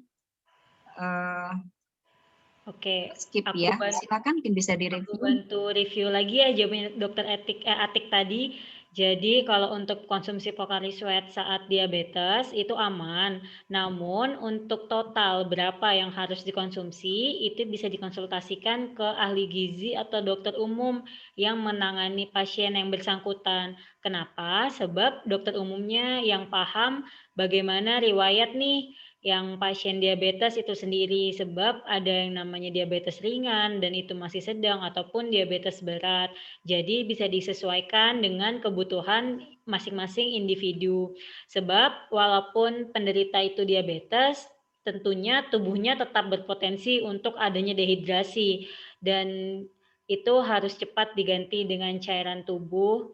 Oke, skip ya. Silakan mungkin bisa direview. Aku bantu review lagi ya jawaban Dokter Atik tadi. Jadi kalau untuk konsumsi Pocari Sweat saat diabetes itu aman. Namun untuk total berapa yang harus dikonsumsi itu bisa dikonsultasikan ke ahli gizi atau dokter umum yang menangani pasien yang bersangkutan. Kenapa? Sebab dokter umumnya yang paham bagaimana riwayat nih yang pasien diabetes itu sendiri, sebab ada yang namanya diabetes ringan dan itu masih sedang ataupun diabetes berat. Jadi bisa disesuaikan dengan kebutuhan masing-masing individu. Sebab walaupun penderita itu diabetes, tentunya tubuhnya tetap berpotensi untuk adanya dehidrasi dan itu harus cepat diganti dengan cairan tubuh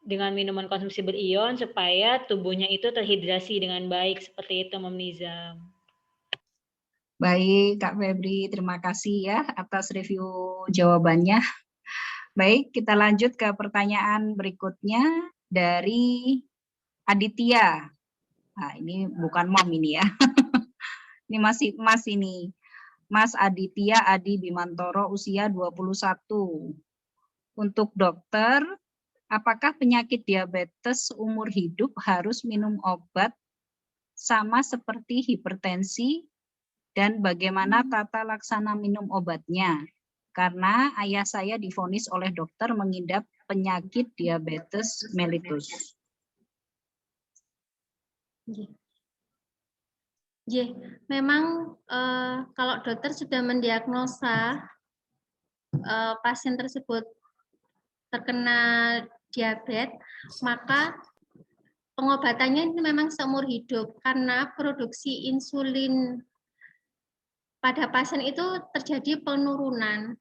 dengan minuman konsumsi berion supaya tubuhnya itu terhidrasi dengan baik, seperti itu Mam Nizam. Baik Kak Febri, terima kasih ya atas review jawabannya. Baik, kita lanjut ke pertanyaan berikutnya dari Aditya. Nah, ini bukan Mom ini ya. Ini masih Mas ini. Mas Aditya Adi Bimantoro, usia 21. Untuk dokter, apakah penyakit diabetes umur hidup harus minum obat sama seperti hipertensi dan bagaimana tata laksana minum obatnya? Karena ayah saya divonis oleh dokter mengidap penyakit diabetes mellitus. Memang kalau dokter sudah mendiagnosa pasien tersebut terkena diabetes, maka pengobatannya ini memang seumur hidup karena produksi insulin pada pasien itu terjadi penurunan.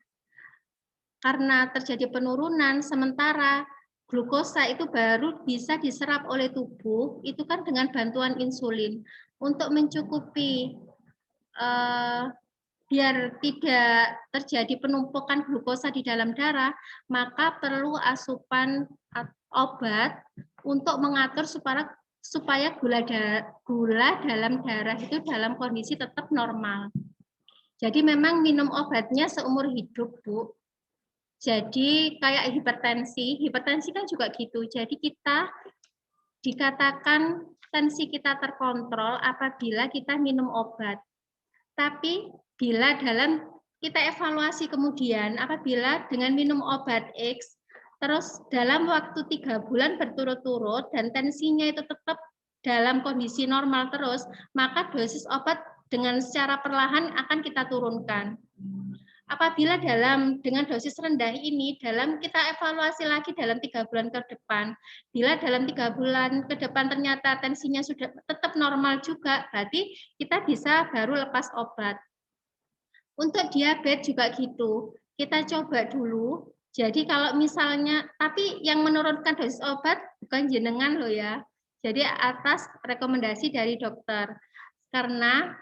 Karena terjadi penurunan, sementara glukosa itu baru bisa diserap oleh tubuh, itu kan dengan bantuan insulin. Untuk mencukupi biar tidak terjadi penumpukan glukosa di dalam darah, maka perlu asupan obat untuk mengatur supaya gula dalam darah itu dalam kondisi tetap normal. Jadi memang minum obatnya seumur hidup, Bu. Jadi kayak hipertensi kan juga gitu. Jadi kita dikatakan tensi kita terkontrol apabila kita minum obat. Tapi bila kita evaluasi kemudian apabila dengan minum obat X, terus dalam waktu 3 bulan berturut-turut dan tensinya itu tetap dalam kondisi normal terus, maka dosis obat dengan secara perlahan akan kita turunkan. Apabila dengan dosis rendah ini, kita evaluasi lagi dalam 3 bulan ke depan. Bila dalam 3 bulan ke depan ternyata tensinya sudah tetap normal juga, berarti kita bisa baru lepas obat. Untuk diabetes juga gitu. Kita coba dulu. Jadi kalau misalnya, tapi yang menurunkan dosis obat bukan jenengan loh ya. Jadi atas rekomendasi dari dokter. Karena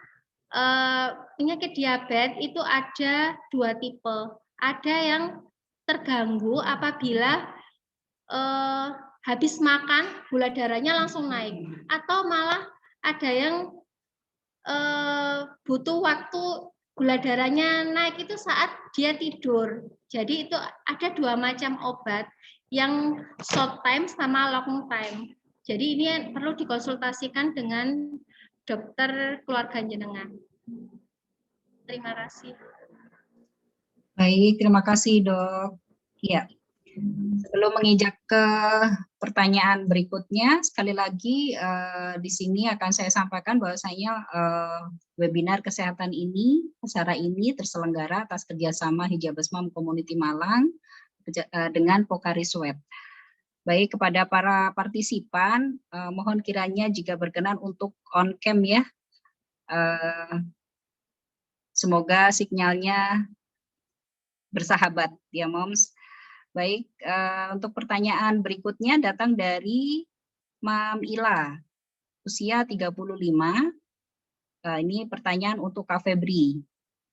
penyakit diabetes itu ada 2 tipe. Ada yang terganggu apabila habis makan gula darahnya langsung naik, atau malah ada yang butuh waktu gula darahnya naik itu saat dia tidur. Jadi itu ada 2 macam obat, yang short time sama long time. Jadi ini perlu dikonsultasikan dengan dokter keluarga jenengan. Terima kasih. Baik, terima kasih Dok. Ya, sebelum menginjak ke pertanyaan berikutnya, sekali lagi di sini akan saya sampaikan bahwasanya webinar kesehatan ini, acara ini terselenggara atas kerjasama Hijabesmam Community Malang dengan Pocari Sweat. Baik, kepada para partisipan, mohon kiranya jika berkenan untuk on cam ya. Semoga sinyalnya bersahabat ya Moms. Baik, untuk pertanyaan berikutnya datang dari Mam Ila, usia 35. Ini pertanyaan untuk Kak Febri.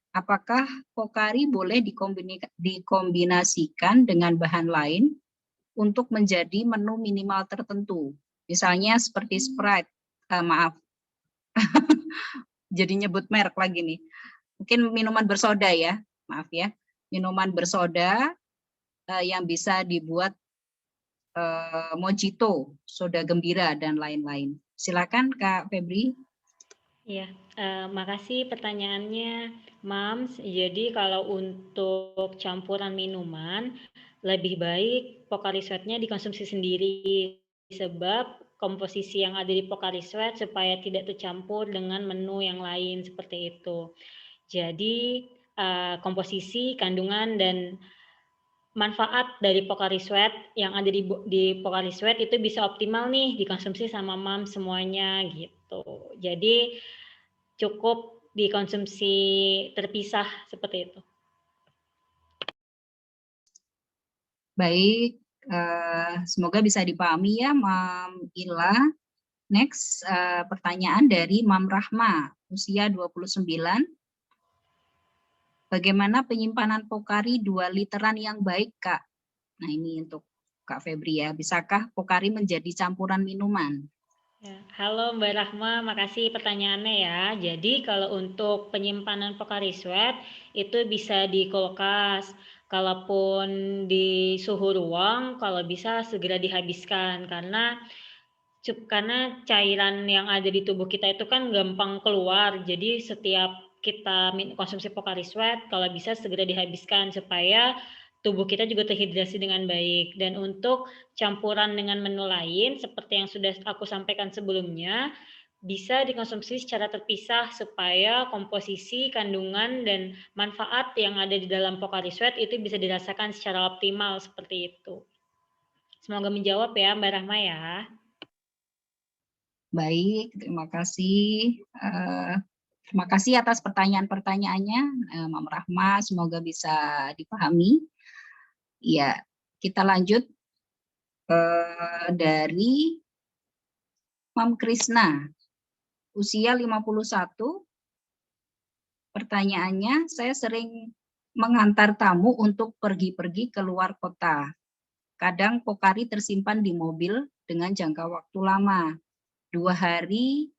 Apakah Pocari boleh dikombinasikan dengan bahan lain untuk menjadi menu minimal tertentu? Misalnya seperti Sprite, maaf, jadi nyebut merek lagi nih. Mungkin minuman bersoda ya, maaf ya. Minuman bersoda yang bisa dibuat mojito, soda gembira, dan lain-lain. Silakan Kak Febri. Ya, makasih pertanyaannya, Mams. Jadi kalau untuk campuran minuman, lebih baik Pocari Sweat-nya dikonsumsi sendiri, sebab komposisi yang ada di Pocari Sweat supaya tidak tercampur dengan menu yang lain seperti itu. Jadi komposisi, kandungan, dan manfaat dari Pocari Sweat yang ada di Pocari Sweat itu bisa optimal nih dikonsumsi sama Mams semuanya gitu. Jadi cukup dikonsumsi terpisah seperti itu. Baik, semoga bisa dipahami ya Mam Ila. Next, pertanyaan dari Mam Rahma, usia 29. Bagaimana penyimpanan Pocari 2 literan yang baik, Kak? Nah, ini untuk Kak Febri ya. Bisakah Pocari menjadi campuran minuman? Ya, halo Mbak Rahma, makasih pertanyaannya ya. Jadi kalau untuk penyimpanan Pocari Sweat itu bisa di kulkas. Kalaupun di suhu ruang, kalau bisa segera dihabiskan karena cairan yang ada di tubuh kita itu kan gampang keluar. Jadi setiap kita konsumsi Pocari Sweat, kalau bisa segera dihabiskan supaya tubuh kita juga terhidrasi dengan baik. Dan untuk campuran dengan menu lain, seperti yang sudah aku sampaikan sebelumnya, bisa dikonsumsi secara terpisah supaya komposisi, kandungan, dan manfaat yang ada di dalam Pocari Sweat itu bisa dirasakan secara optimal seperti itu. Semoga menjawab ya Mbak Rahma ya. Baik, terima kasih. Terima kasih atas pertanyaan-pertanyaannya, Mam Rahma. Semoga bisa dipahami. Ya, kita lanjut dari Mam Krisna, usia 51. Pertanyaannya, saya sering mengantar tamu untuk pergi-pergi ke luar kota. Kadang Pocari tersimpan di mobil dengan jangka waktu lama. 2 hari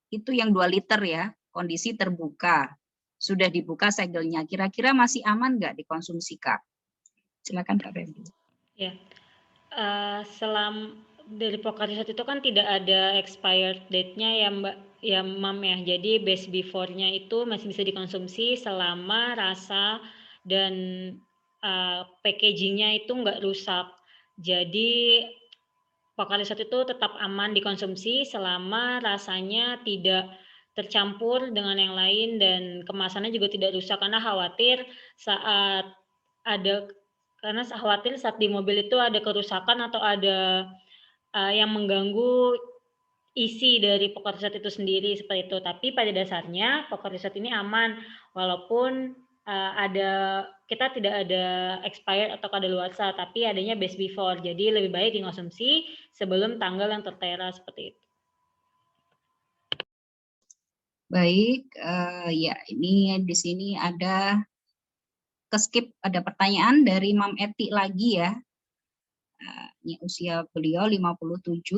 itu yang 2 liter ya, kondisi terbuka. Sudah dibuka segelnya, kira-kira masih aman nggak dikonsumsi, Kak? Silakan Kak Febri. Ya, dari Pocari Sweat itu kan tidak ada expired date-nya ya Mbak, ya Mam ya. Jadi best before-nya itu masih bisa dikonsumsi selama rasa dan packaging-nya itu nggak rusak. Jadi Pocari Sweat itu tetap aman dikonsumsi selama rasanya tidak tercampur dengan yang lain dan kemasannya juga tidak rusak, karena khawatir saat di mobil itu ada kerusakan atau ada yang mengganggu isi dari Pocari Sweat itu sendiri seperti itu. Tapi pada dasarnya Pocari Sweat ini aman walaupun kita tidak ada expired atau kadaluarsa, tapi adanya best before. Jadi lebih baik dikonsumsi sebelum tanggal yang tertera seperti itu. Baik, ya ini di sini ada keskip, ada pertanyaan dari Mam Eti lagi ya. Ini usia beliau 57.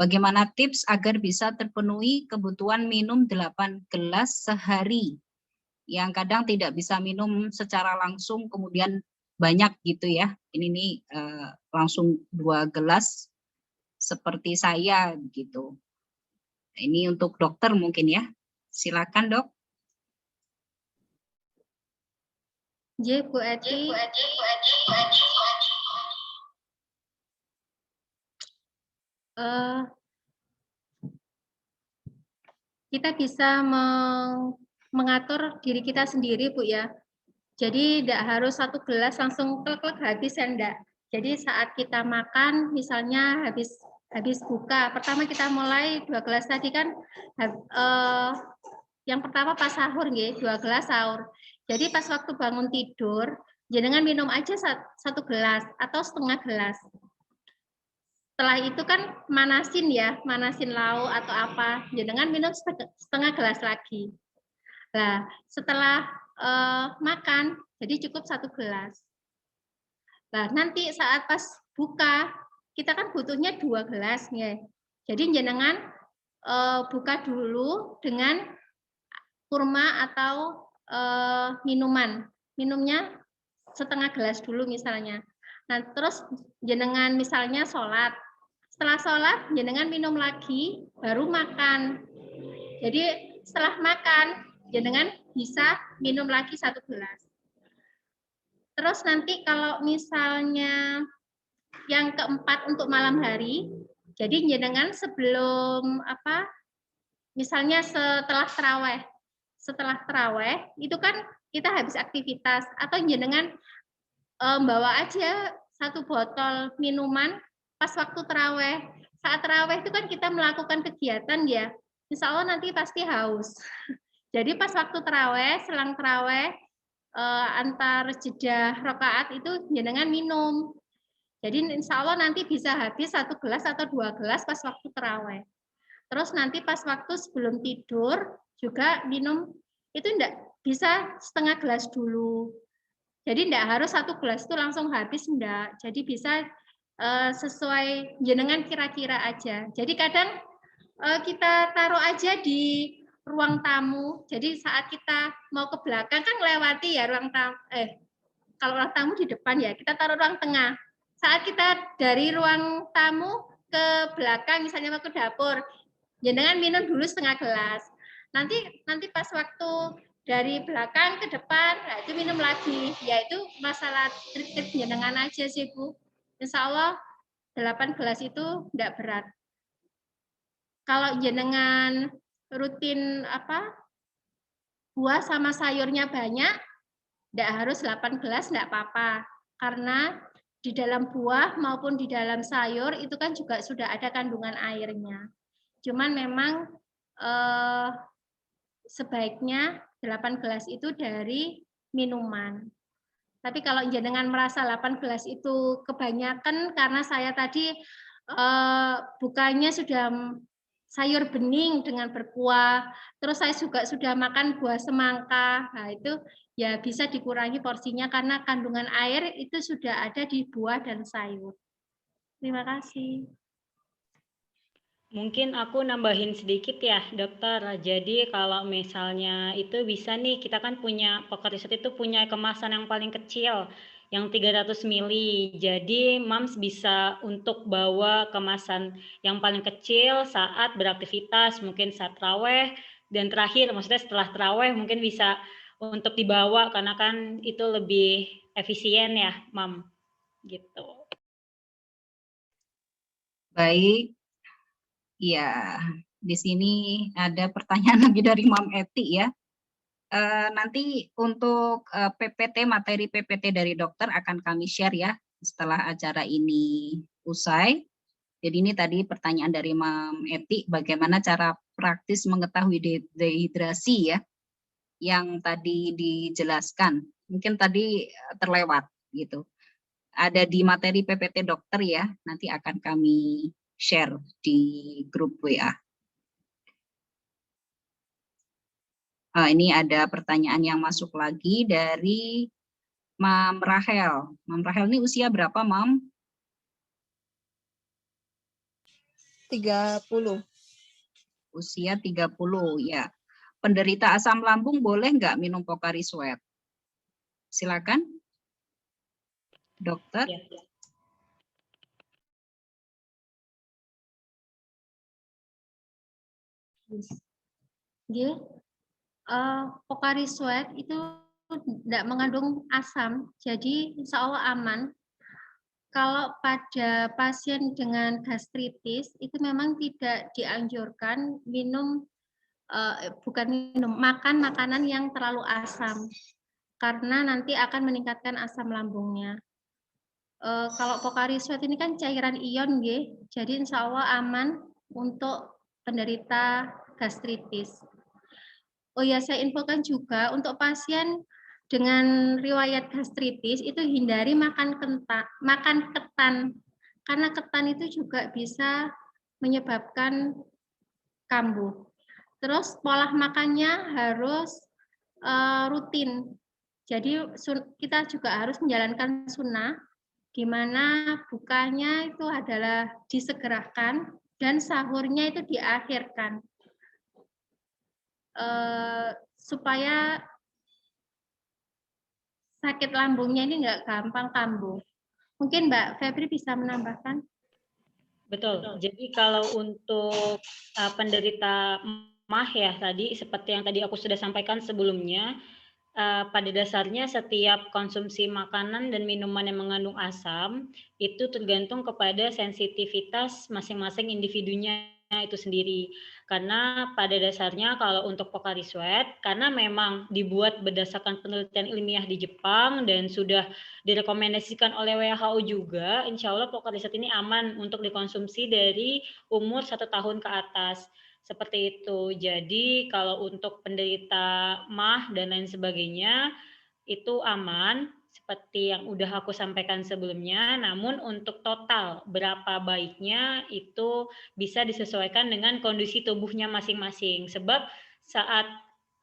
Bagaimana tips agar bisa terpenuhi kebutuhan minum 8 gelas sehari yang kadang tidak bisa minum secara langsung kemudian banyak gitu ya. Ini nih langsung 2 gelas seperti saya gitu. Ini untuk dokter mungkin ya. Silakan dok. Bu Eti. Kita bisa mengatur diri kita sendiri, Bu ya. Jadi tidak harus 1 gelas langsung klek-klek habis, ya enggak. Jadi saat kita makan, misalnya habis buka, pertama kita mulai 2 gelas tadi kan, yang pertama pas sahur, 2 gelas sahur. Jadi pas waktu bangun tidur, jenengan minum aja 1 gelas atau setengah gelas. Setelah itu kan manasin lauk atau apa, jenengan minum setengah gelas lagi. Nah, setelah makan, jadi cukup 1 gelas. Nah, nanti saat pas buka, kita kan butuhnya 2 gelas, ya. Jadi jenengan buka dulu dengan kurma atau minuman. Minumnya setengah gelas dulu misalnya. Nah, terus jenengan misalnya sholat. Setelah sholat, jenengan minum lagi, baru makan. Jadi setelah makan, jenengan bisa minum lagi 1 gelas. Terus nanti kalau misalnya yang keempat untuk malam hari, jadi jenengan sebelum misalnya setelah terawih itu kan kita habis aktivitas, atau jenengan bawa aja 1 botol minuman pas waktu terawih. Saat terawih itu kan kita melakukan kegiatan ya, insya Allah nanti pasti haus. Jadi pas waktu terawih, selang terawih, antar jeda rakaat itu jenengan minum. Jadi insya Allah nanti bisa habis 1 gelas atau 2 gelas pas waktu terawih. Terus nanti pas waktu sebelum tidur juga minum, itu enggak bisa setengah gelas dulu. Jadi enggak harus 1 gelas itu langsung habis, enggak. Jadi bisa sesuai jenengan kira-kira aja. Jadi kadang kita taruh aja di ruang tamu. Jadi saat kita mau ke belakang kan melewati ya ruang tamu. Kalau ruang tamu di depan ya, kita taruh ruang tengah. Saat kita dari ruang tamu ke belakang, misalnya mau ke dapur, jenengan minum dulu setengah gelas. Nanti pas waktu dari belakang ke depan, nah itu minum lagi. Yaitu masalah trik-trik jenengan aja sih, Bu. Insya Allah 8 gelas itu enggak berat. Kalau jenengan rutin buah sama sayurnya banyak, enggak harus 8 gelas, enggak apa-apa. Karena di dalam buah maupun di dalam sayur itu kan juga sudah ada kandungan airnya. Cuman memang sebaiknya 8 gelas itu dari minuman. Tapi kalau jenengan merasa 8 gelas itu kebanyakan karena saya tadi bukanya sudah sayur bening dengan berkuah, terus saya juga sudah makan buah semangka, nah itu ya bisa dikurangi porsinya karena kandungan air itu sudah ada di buah dan sayur. Terima kasih. Mungkin aku nambahin sedikit ya, dokter. Jadi kalau misalnya itu bisa nih, kita kan punya, Poker Riset itu punya kemasan yang paling kecil, yang 300 ml. Jadi Mams bisa untuk bawa kemasan yang paling kecil saat beraktivitas, mungkin saat terawih, dan terakhir, maksudnya setelah terawih mungkin bisa untuk dibawa, karena kan itu lebih efisien ya, Mam. Gitu. Baik. Ya, di sini ada pertanyaan lagi dari Mam Eti ya. Nanti untuk PPT, materi PPT dari dokter akan kami share ya setelah acara ini usai. Jadi ini tadi pertanyaan dari Mam Eti, bagaimana cara praktis mengetahui dehidrasi ya, yang tadi dijelaskan. Mungkin tadi terlewat gitu. Ada di materi PPT dokter ya, nanti akan kami share di grup WA. Ini ada pertanyaan yang masuk lagi dari Mam Rahel. Mam Rahel ini usia berapa, Mam? 30. Usia 30, ya. penderita asam lambung boleh nggak minum Pocari Sweat? Silakan, dokter. Ya. Pocari Sweat itu tidak mengandung asam, jadi insya Allah aman. Kalau pada pasien dengan gastritis itu memang tidak dianjurkan makan makanan yang terlalu asam karena nanti akan meningkatkan asam lambungnya. Kalau Pocari Sweat ini kan cairan ion, jadi insya Allah aman untuk penderita gastritis. Oh ya, saya infokan juga untuk pasien dengan riwayat gastritis itu hindari makan ketan, karena ketan itu juga bisa menyebabkan kambuh. Terus pola makannya harus rutin. Jadi kita juga harus menjalankan sunnah, di mana bukanya itu adalah disegerakan dan sahurnya itu diakhirkan. Supaya sakit lambungnya ini nggak gampang kambuh. Mungkin Mbak Febri bisa menambahkan? Betul. Jadi kalau untuk penderita MAH ya tadi, seperti yang tadi aku sudah sampaikan sebelumnya, pada dasarnya setiap konsumsi makanan dan minuman yang mengandung asam itu tergantung kepada sensitivitas masing-masing individunya itu sendiri. Karena pada dasarnya kalau untuk Pocari Sweat, karena memang dibuat berdasarkan penelitian ilmiah di Jepang dan sudah direkomendasikan oleh WHO juga, insya Allah Pocari Sweat ini aman untuk dikonsumsi dari umur 1 tahun ke atas. Seperti itu. Jadi kalau untuk penderita MAH dan lain sebagainya itu aman seperti yang udah aku sampaikan sebelumnya. Namun untuk total berapa baiknya itu bisa disesuaikan dengan kondisi tubuhnya masing-masing. Sebab saat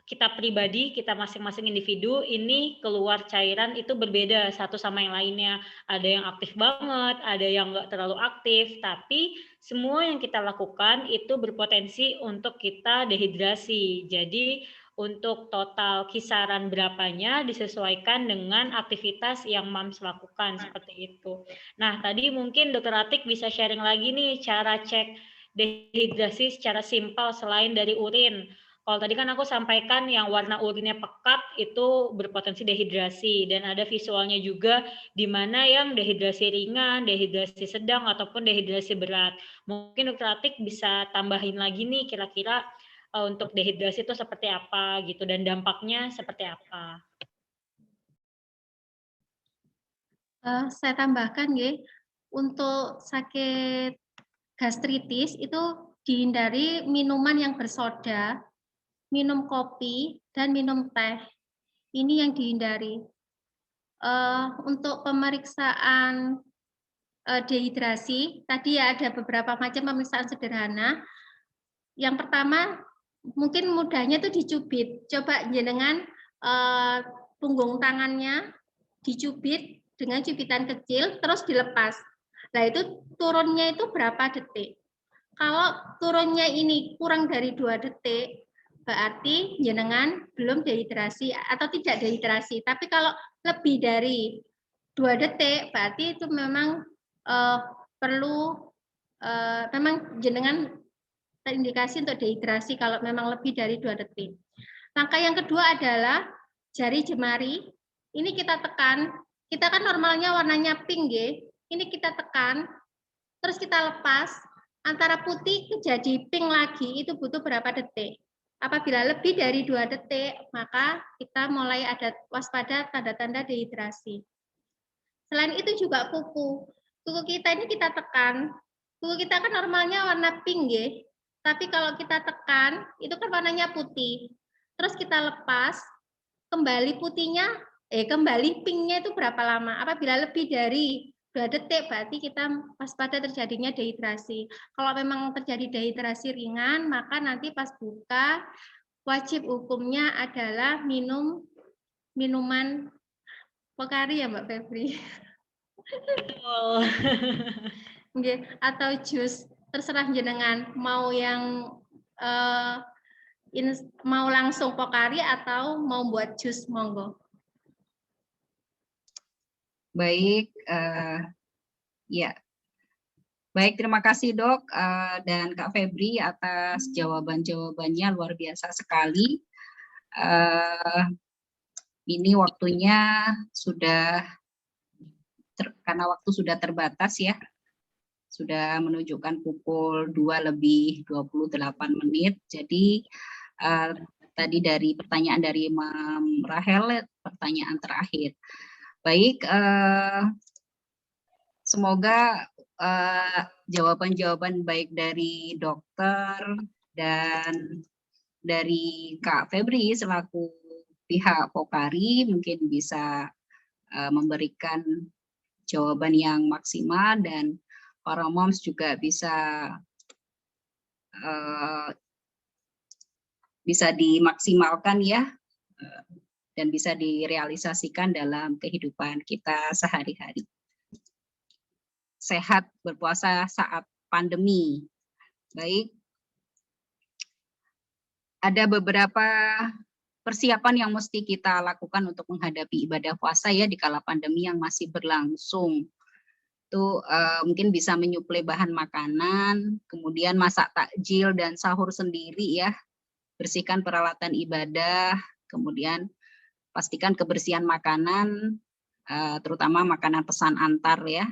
kita pribadi, kita masing-masing individu ini keluar cairan itu berbeda satu sama yang lainnya. Ada yang aktif banget, ada yang nggak terlalu aktif, tapi semua yang kita lakukan itu berpotensi untuk kita dehidrasi. Jadi untuk total kisaran berapanya disesuaikan dengan aktivitas yang MAMS lakukan, seperti itu. Nah, tadi mungkin Dr. Atik bisa sharing lagi nih cara cek dehidrasi secara simpel selain dari urin. Kalau tadi kan aku sampaikan yang warna urinnya pekat itu berpotensi dehidrasi dan ada visualnya juga di mana yang dehidrasi ringan, dehidrasi sedang ataupun dehidrasi berat. Mungkin Dr. Atik bisa tambahin lagi nih kira-kira untuk dehidrasi itu seperti apa gitu dan dampaknya seperti apa. Saya tambahkan untuk sakit gastritis itu dihindari minuman yang bersoda, minum kopi, dan minum teh. Ini yang dihindari. Untuk pemeriksaan dehidrasi, tadi ya ada beberapa macam pemeriksaan sederhana. Yang pertama, mungkin mudahnya itu dicubit. Coba jenengan punggung tangannya dicubit dengan cubitan kecil, terus dilepas. Nah, itu turunnya itu berapa detik? Kalau turunnya ini kurang dari 2 detik, berarti jenengan belum dehidrasi atau tidak dehidrasi. Tapi kalau lebih dari 2 detik, berarti itu memang perlu memang jenengan terindikasi untuk dehidrasi kalau memang lebih dari 2 detik. Langkah yang kedua adalah jari jemari. Ini kita tekan. Kita kan normalnya warnanya pink, ini kita tekan, terus kita lepas. Antara putih jadi pink lagi, itu butuh berapa detik? Apabila lebih dari 2 detik, maka kita mulai ada waspada tanda-tanda dehidrasi. Selain itu juga kuku. Kuku kita ini kita tekan. Kuku kita kan normalnya warna pink, tapi kalau kita tekan, itu kan warnanya putih. Terus kita lepas, kembali putihnya, kembali pinknya itu berapa lama? Apabila lebih dari 2 detik, berarti kita waspada terjadinya dehidrasi. Kalau memang terjadi dehidrasi ringan, maka nanti pas buka, wajib hukumnya adalah minum minuman Pocari ya Mbak Febri. Betul. Atau jus, terserah jenengan mau yang Mau langsung Pokari atau mau buat jus, monggo. Baik, ya. Baik, terima kasih Dok dan Kak Febri atas jawaban-jawabannya, luar biasa sekali. Ini waktunya sudah, karena waktu sudah terbatas ya, sudah menunjukkan pukul 2:28. Jadi tadi dari pertanyaan dari Mam Rahel, pertanyaan terakhir. Baik, semoga jawaban-jawaban baik dari dokter dan dari Kak Febri selaku pihak Pokari mungkin bisa memberikan jawaban yang maksimal, dan para moms juga bisa dimaksimalkan ya, dan bisa direalisasikan dalam kehidupan kita sehari-hari. Sehat berpuasa saat pandemi. Baik, ada beberapa persiapan yang mesti kita lakukan untuk menghadapi ibadah puasa ya di kala pandemi yang masih berlangsung. Itu mungkin bisa menyuplai bahan makanan, kemudian masak takjil dan sahur sendiri ya, bersihkan peralatan ibadah, kemudian pastikan kebersihan makanan, terutama makanan pesan antar ya.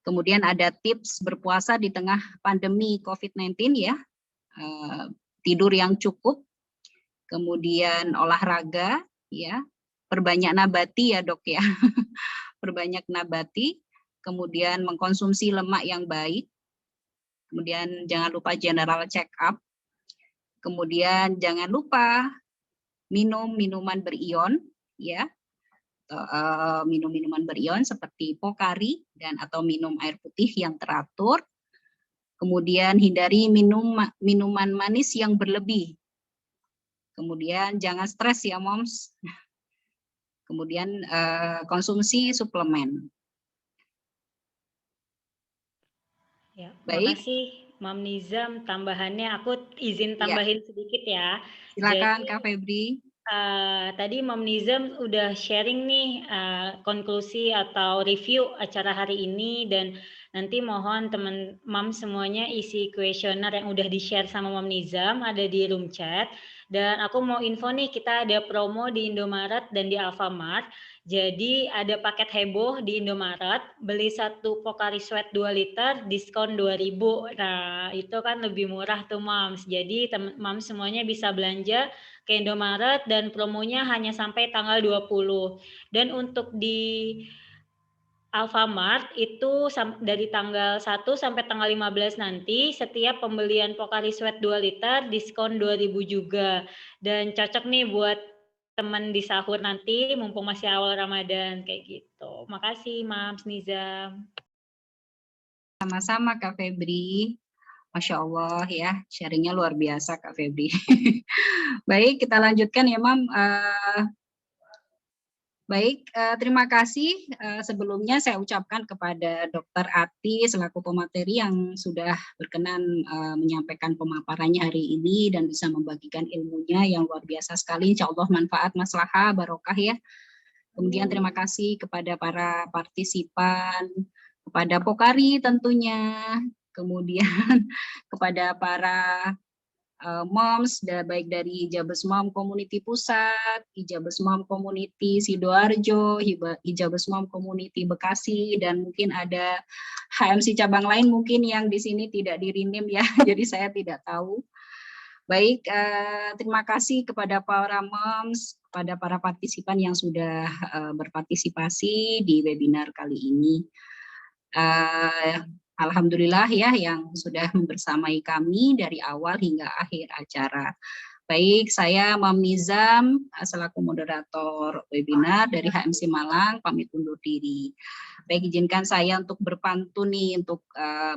Kemudian ada tips berpuasa di tengah pandemi COVID-19 ya, tidur yang cukup, kemudian olahraga ya, perbanyak nabati ya Dok ya, perbanyak nabati, kemudian mengkonsumsi lemak yang baik, kemudian jangan lupa general check up, kemudian jangan lupa minum minuman berion ya, minum minuman berion seperti Pokari dan atau minum air putih yang teratur. Kemudian hindari minuman manis yang berlebih. Kemudian jangan stres ya moms. Kemudian konsumsi suplemen. Ya, baik. Makasih Mam Nizam tambahannya. Aku izin tambahin sedikit ya. Silakan Jadi, Kak Febri. Tadi Mam Nizam udah sharing nih konklusi atau review acara hari ini, dan nanti mohon teman Mam semuanya isi kuesioner yang udah di-share sama Mam Nizam ada di room chat. Dan aku mau info nih, kita ada promo di Indomaret dan di Alfamart. Jadi ada paket heboh di Indomaret, beli 1 Pokari Sweat 2 liter, diskon 2.000. Nah, itu kan lebih murah tuh Mams. Jadi Mams semuanya bisa belanja ke Indomaret dan promonya hanya sampai tanggal 20. Dan untuk di Alfamart itu dari tanggal 1 sampai tanggal 15 nanti, setiap pembelian Pokari Sweat 2 liter diskon 2.000 juga. Dan cocok nih buat teman di sahur nanti mumpung masih awal Ramadan kayak gitu. Makasih Mams Nizam. Sama-sama Kak Febri. Masya Allah ya, sharingnya luar biasa Kak Febri. Baik, kita lanjutkan ya Mam. Baik, terima kasih. Sebelumnya saya ucapkan kepada Dr. Ati selaku pemateri yang sudah berkenan menyampaikan pemaparannya hari ini dan bisa membagikan ilmunya yang luar biasa sekali. Insya Allah manfaat, maslahah, barokah ya. Kemudian terima kasih kepada para partisipan, kepada Pokari tentunya, kemudian kepada para moms, baik dari Hijabes Mom Community Pusat, Hijabes Mom Community Sidoarjo, Hijabes Mom Community Bekasi, dan mungkin ada HMC cabang lain mungkin yang di sini tidak di-rename ya, jadi saya tidak tahu. Baik, terima kasih kepada para moms, kepada para partisipan yang sudah berpartisipasi di webinar kali ini. Alhamdulillah ya yang sudah membersamai kami dari awal hingga akhir acara. Baik, saya Mam Nizam selaku moderator webinar dari HMC Malang pamit undur diri. Baik, izinkan saya untuk berpantun nih untuk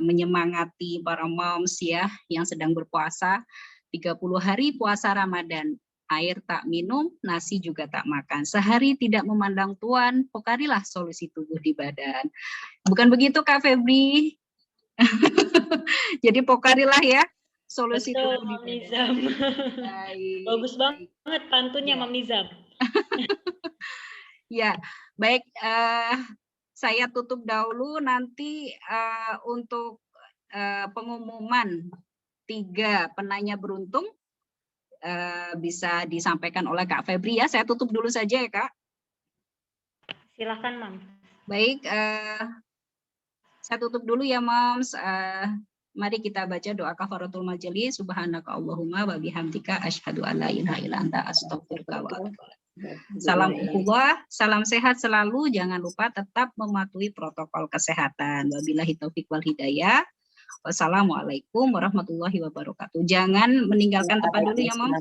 menyemangati para moms ya yang sedang berpuasa 30 hari puasa Ramadan. Air tak minum, nasi juga tak makan. Sehari tidak memandang tuan, pokarilah solusi tubuh di badan. Bukan begitu Kak Febri? Jadi pokarilah ya solusi Betul, tubuh di Mam dada. Nizam. Baik, Bagus baik. banget pantunnya, Ya. Mam Nizam. Ya, baik. Saya tutup dahulu, nanti untuk pengumuman 3 penanya beruntung bisa disampaikan oleh Kak Febri ya. Saya tutup dulu saja ya, Kak. Silakan, Mam. Baik, saya tutup dulu ya, Moms. Mari kita baca doa kafaratul majelis. Subhanaka Allahumma wa bihamdika asyhadu an la ilaha illa anta astaghfiruka wa atubu ilaik. Salam ukhuwah, salam sehat selalu. Jangan lupa tetap mematuhi protokol kesehatan. Wabillahi taufik wal hidayah. Wassalamualaikum warahmatullahi wabarakatuh. Jangan meninggalkan tempat dulu ya, Mom.